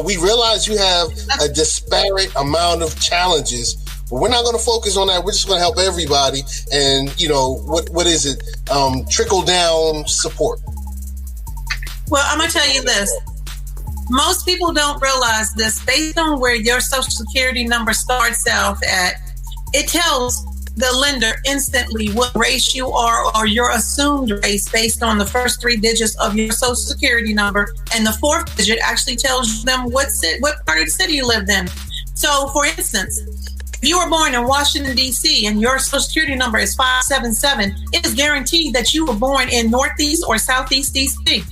we realize you have a disparate amount of challenges, but we're not going to focus on that. We're just going to help everybody. And, what is it? Trickle down support. Well, I'm going to tell you this. Most people don't realize this. Based on where your Social Security number starts out at, it tells the lender instantly what race you are or your assumed race based on the first 3 digits of your social security number, and the 4th digit actually tells them what part of the city you lived in. So, for instance, if you were born in Washington, D.C., and your social security number is 577, it is guaranteed that you were born in Northeast or Southeast D.C.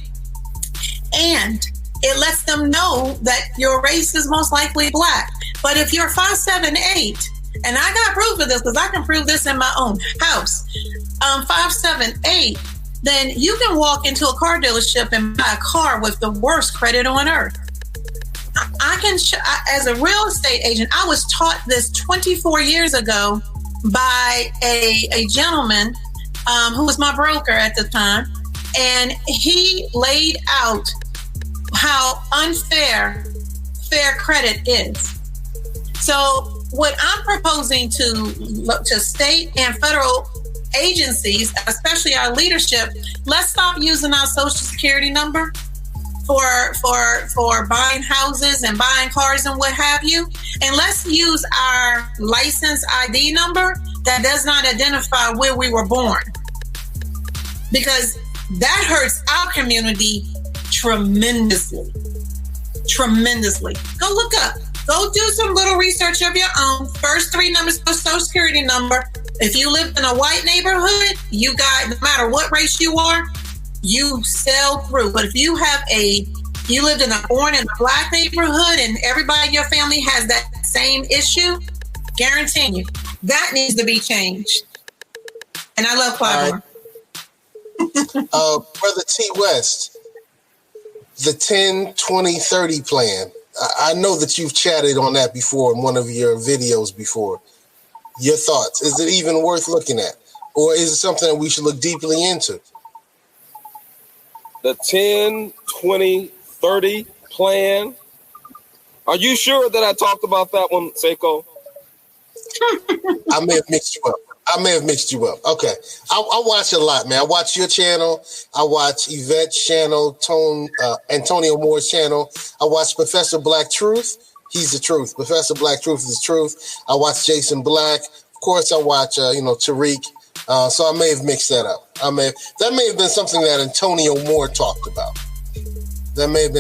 And it lets them know that your race is most likely Black. But if you're 578, and I got proof of this because I can prove this in my own house, 578, then you can walk into a car dealership and buy a car with the worst credit on earth. I can, as a real estate agent, I was taught this 24 years ago by a gentleman who was my broker at the time, and he laid out how unfair fair credit is. So what I'm proposing to state and federal agencies, especially our leadership, let's stop using our social security number for buying houses and buying cars and what have you. And let's use our license ID number that does not identify where we were born, because that hurts our community tremendously. Go look up. Go do some little research of your own. First 3 numbers of social security number. If you live in a white neighborhood, you got, no matter what race you are, you sell through. But if you lived born in a Black neighborhood and everybody in your family has that same issue, guarantee you, that needs to be changed. And I love Clyde. Brother T. West, the 10-20-30 plan. I know that you've chatted on that before in one of your videos before. Your thoughts? Is it even worth looking at? Or is it something that we should look deeply into? The 10-20-30 plan. Are you sure that I talked about that one, Seiko? I may have mixed you up. Okay. I watch a lot, man. I watch your channel. I watch Yvette's channel, Antonio Moore's channel. I watch Professor Black Truth. He's the truth. Professor Black Truth is the truth. I watch Jason Black. Of course, I watch, Tariq. So I may have mixed that up. That may have been something that Antonio Moore talked about. When it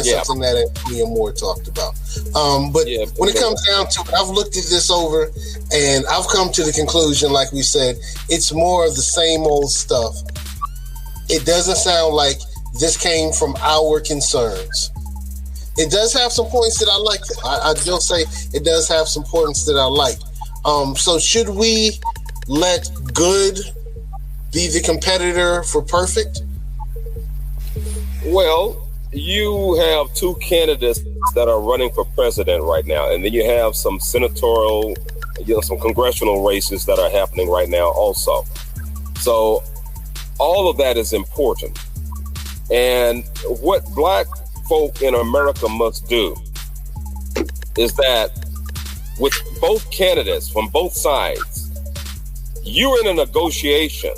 comes down to it, I've looked at this over and I've come to the conclusion, like we said, it's more of the same old stuff. It doesn't sound like this came from our concerns. It does have some points that I like. I just say it does have some points that I like. So should we let good be the competitor for perfect? Well, you have 2 candidates that are running for president right now, and then you have some senatorial, some congressional races that are happening right now also. So all of that is important. And what Black folk in America must do is that with both candidates from both sides, you're in a negotiation.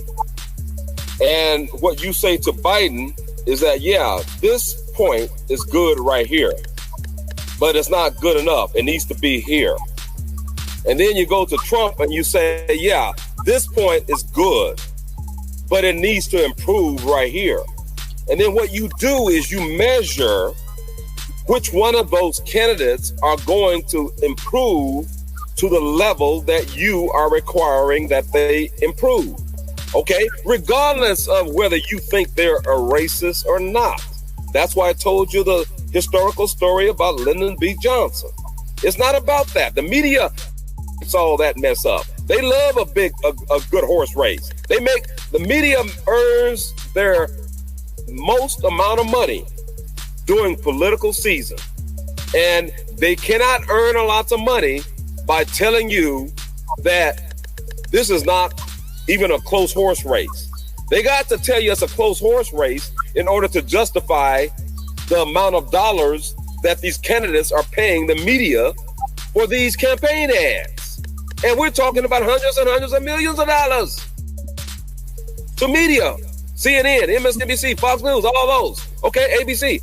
And what you say to Biden is that, yeah, this point is good right here, but it's not good enough. It needs to be here. And then you go to Trump and you say, yeah, this point is good, but it needs to improve right here. And then what you do is you measure which one of those candidates are going to improve to the level that you are requiring that they improve. Okay? Regardless of whether you think they're a racist or not. That's why I told you the historical story about Lyndon B. Johnson. It's not about that. The media all that mess up. They love a good horse race. The media earns their most amount of money during political season. And they cannot earn a lot of money by telling you that this is not even a close horse race. They got to tell you it's a close horse race in order to justify the amount of dollars that these candidates are paying the media for these campaign ads. And we're talking about hundreds and hundreds of millions of dollars to media. CNN, MSNBC, Fox News, all those. Okay, ABC,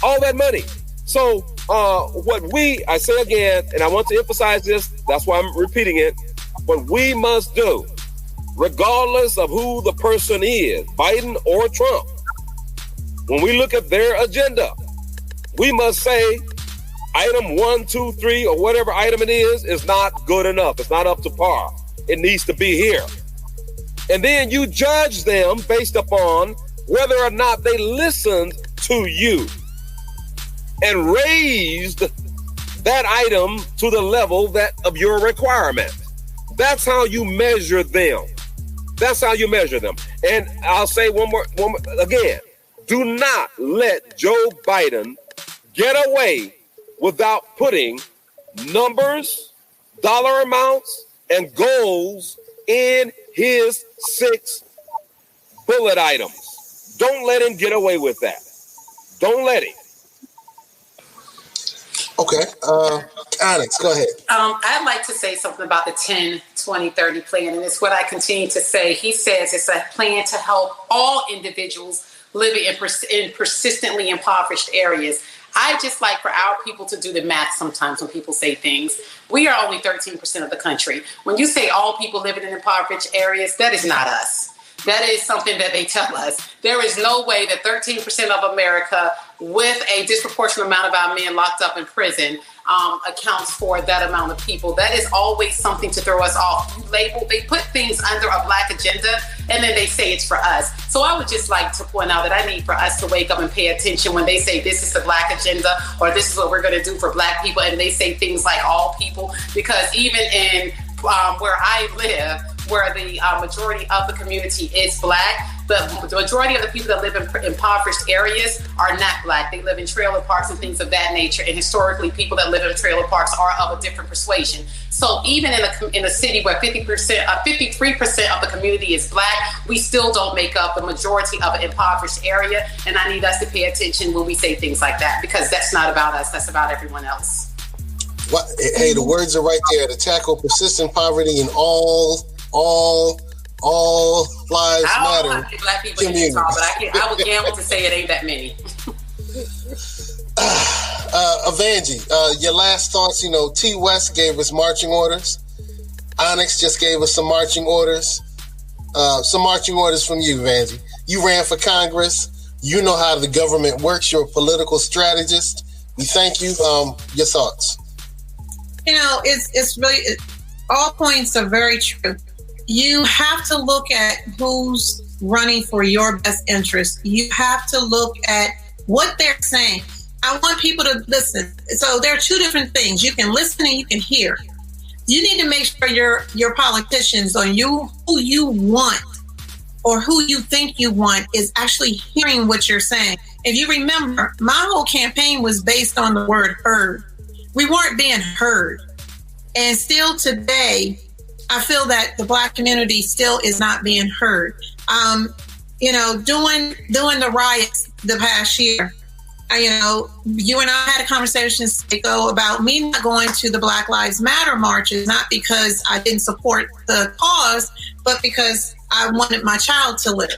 all that money. So I say again, and I want to emphasize this, that's why I'm repeating it, what we must do regardless of who the person is, Biden or Trump. When we look at their agenda, we must say item 1, 2, 3, or whatever item it is not good enough. It's not up to par. It needs to be here. And then you judge them based upon whether or not they listened to you and raised that item to the level that of your requirement. That's how you measure them. That's how you measure them. And I'll say one more again. Do not let Joe Biden get away without putting numbers, dollar amounts, and goals in his 6 bullet items. Don't let him get away with that. Don't let him. Okay. Onyx, go ahead. I'd like to say something about the 10, 20, 30 plan, and it's what I continue to say. He says it's a plan to help all individuals living in persistently impoverished areas. I just like for our people to do the math sometimes when people say things. We are only 13% of the country. When you say all people living in impoverished areas, that is not us. That is something that they tell us. There is no way that 13% of America, with a disproportionate amount of our men locked up in prison, accounts for that amount of people. That is always something to throw us off. They put things under a Black agenda, and then they say it's for us. So I would just like to point out that I need for us to wake up and pay attention when they say this is the Black agenda, or this is what we're going to do for Black people, and they say things like all people, because even in where I live, where the majority of the community is Black, the majority of the people that live in impoverished areas are not Black. They live in trailer parks and things of that nature. And historically, people that live in trailer parks are of a different persuasion. So even in a city where 53% of the community is Black, we still don't make up the majority of an impoverished area. And I need us to pay attention when we say things like that, because that's not about us. That's about everyone else. What? Hey, the words are right there. To tackle persistent poverty in all lives matter. I don't know how many Black people in Utah, but I would gamble to say it ain't that many. Evangie, your last thoughts. T. West gave us marching orders. Onyx just gave us some marching orders. Some marching orders from you, Evangie. You ran for Congress. You know how the government works. You're a political strategist. We thank you. Your thoughts. It's really, all points are very true. You have to look at who's running for your best interest. You have to look at what they're saying. I want people to listen. So there are two different things. You can listen and you can hear. You need to make sure your politicians or who you want or who you think you want is actually hearing what you're saying. If you remember, my whole campaign was based on the word heard. We weren't being heard. And still today, I feel that the Black community still is not being heard. Doing the riots the past year, you and I had a conversation about me not going to the Black Lives Matter marches, not because I didn't support the cause, but because I wanted my child to live.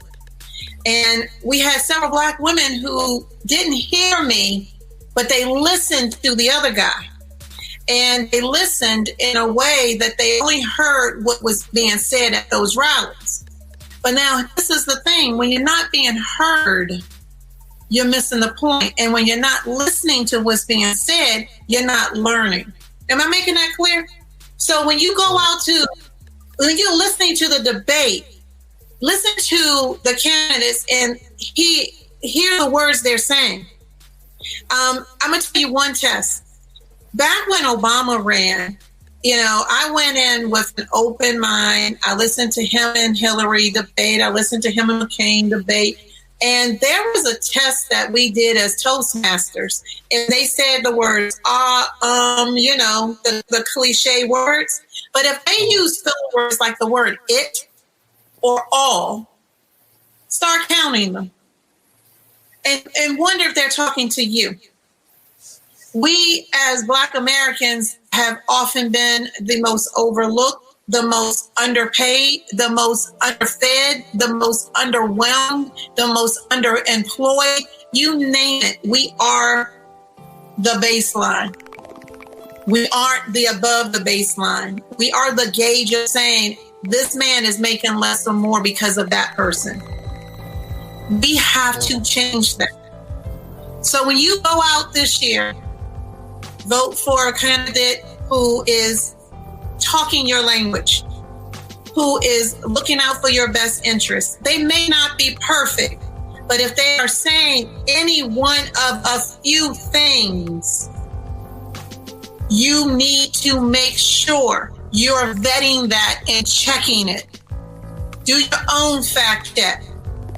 And we had several Black women who didn't hear me, but they listened to the other guy. And they listened in a way that they only heard what was being said at those rallies. But now this is the thing. When you're not being heard, you're missing the point. And when you're not listening to what's being said, you're not learning. Am I making that clear? So when you go when you're listening to the debate, listen to the candidates and hear the words they're saying. I'm going to tell you one test. Back when Obama ran, I went in with an open mind. I listened to him and Hillary debate. I listened to him and McCain debate. And there was a test that we did as Toastmasters. And they said the words, the cliche words. But if they use filler words like the word it or all, start counting them. And wonder if they're talking to you. We, as Black Americans, have often been the most overlooked, the most underpaid, the most underfed, the most underwhelmed, the most underemployed. You name it. We are the baseline. We aren't the above the baseline. We are the gauge of saying this man is making less or more because of that person. We have to change that. So when you go out this year, vote for a candidate who is talking your language, who is looking out for your best interests. They may not be perfect, but if they are saying any one of a few things, you need to make sure you're vetting that and checking it. Do your own fact check.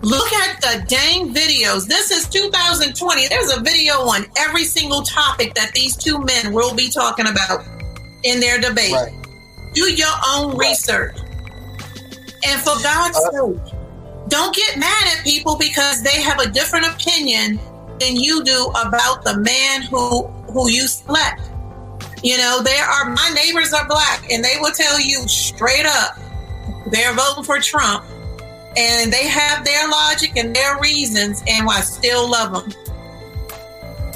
Look at the dang videos. This is 2020. There's a video on every single topic that these two men will be talking about in their debate. Right. Do your own research. And for God's sake, don't get mad at people because they have a different opinion than you do about the man who you select. You know, my neighbors are black, and they will tell you straight up they're voting for Trump, and they have their logic and their reasons, and I still love them.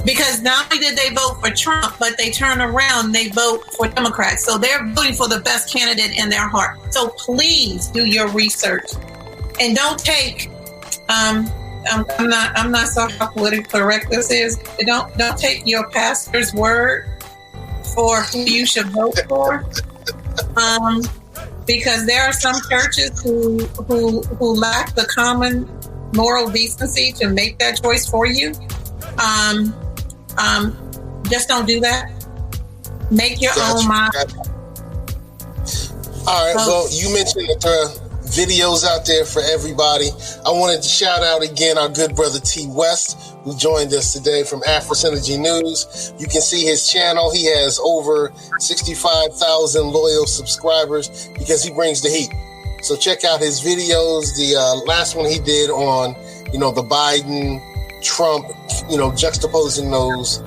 Because not only did they vote for Trump, but they turn around and they vote for Democrats. So they're voting for the best candidate in their heart. So please do your research, and don't take. I'm not so how politically correct this is. Don't take your pastor's word for who you should vote for. Because there are some churches who lack the common moral decency to make that choice for you. Just don't do that. Make your own mind. All right. Well, you mentioned that there are videos out there for everybody. I wanted to shout out again our good brother T. West, who joined us today from Afro-Synergy News. You can see his channel. He has over 65,000 loyal subscribers because he brings the heat. So check out his videos. The last one he did on, the Biden, Trump, juxtaposing those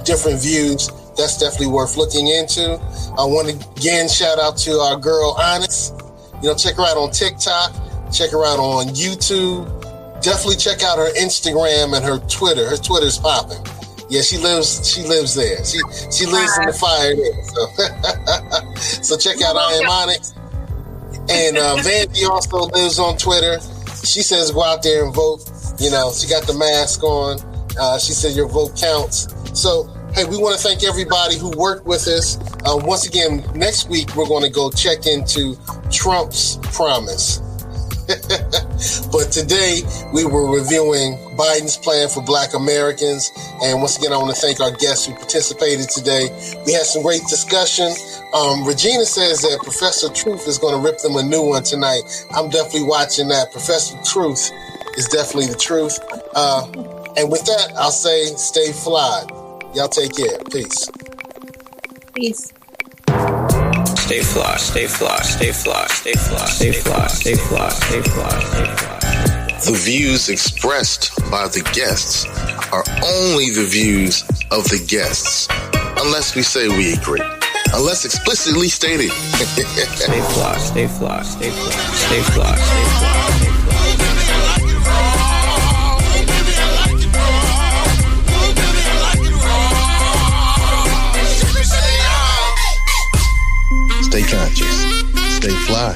different views. That's definitely worth looking into. I want to again shout out to our girl Onyx. Check her out on TikTok. Check her out on YouTube. Definitely check out her Instagram and her Twitter. Her Twitter's popping. Yeah, she lives there. She lives in the fire there. So check out I Am Onyx. And Vandy also lives on Twitter. She says go out there and vote. She got the mask on. She said your vote counts. So, hey, we want to thank everybody who worked with us. Once again, next week, we're going to go check into Trump's promise. But today, we were reviewing Biden's plan for Black Americans. And once again, I want to thank our guests who participated today. We had some great discussion. Regina says that Professor Truth is going to rip them a new one tonight. I'm definitely watching that. Professor Truth is definitely the truth. And with that, I'll say stay fly. Y'all take care. Peace. Peace. Stay fly, stay fly, stay fly, stay fly, stay fly, stay fly, stay fly, stay fly. The views expressed by the guests are only the views of the guests, unless we say we agree. Unless explicitly stated. Stay fly, stay fly, stay fly, stay fly, stay fly, stay fly. Stay conscious. Stay fly.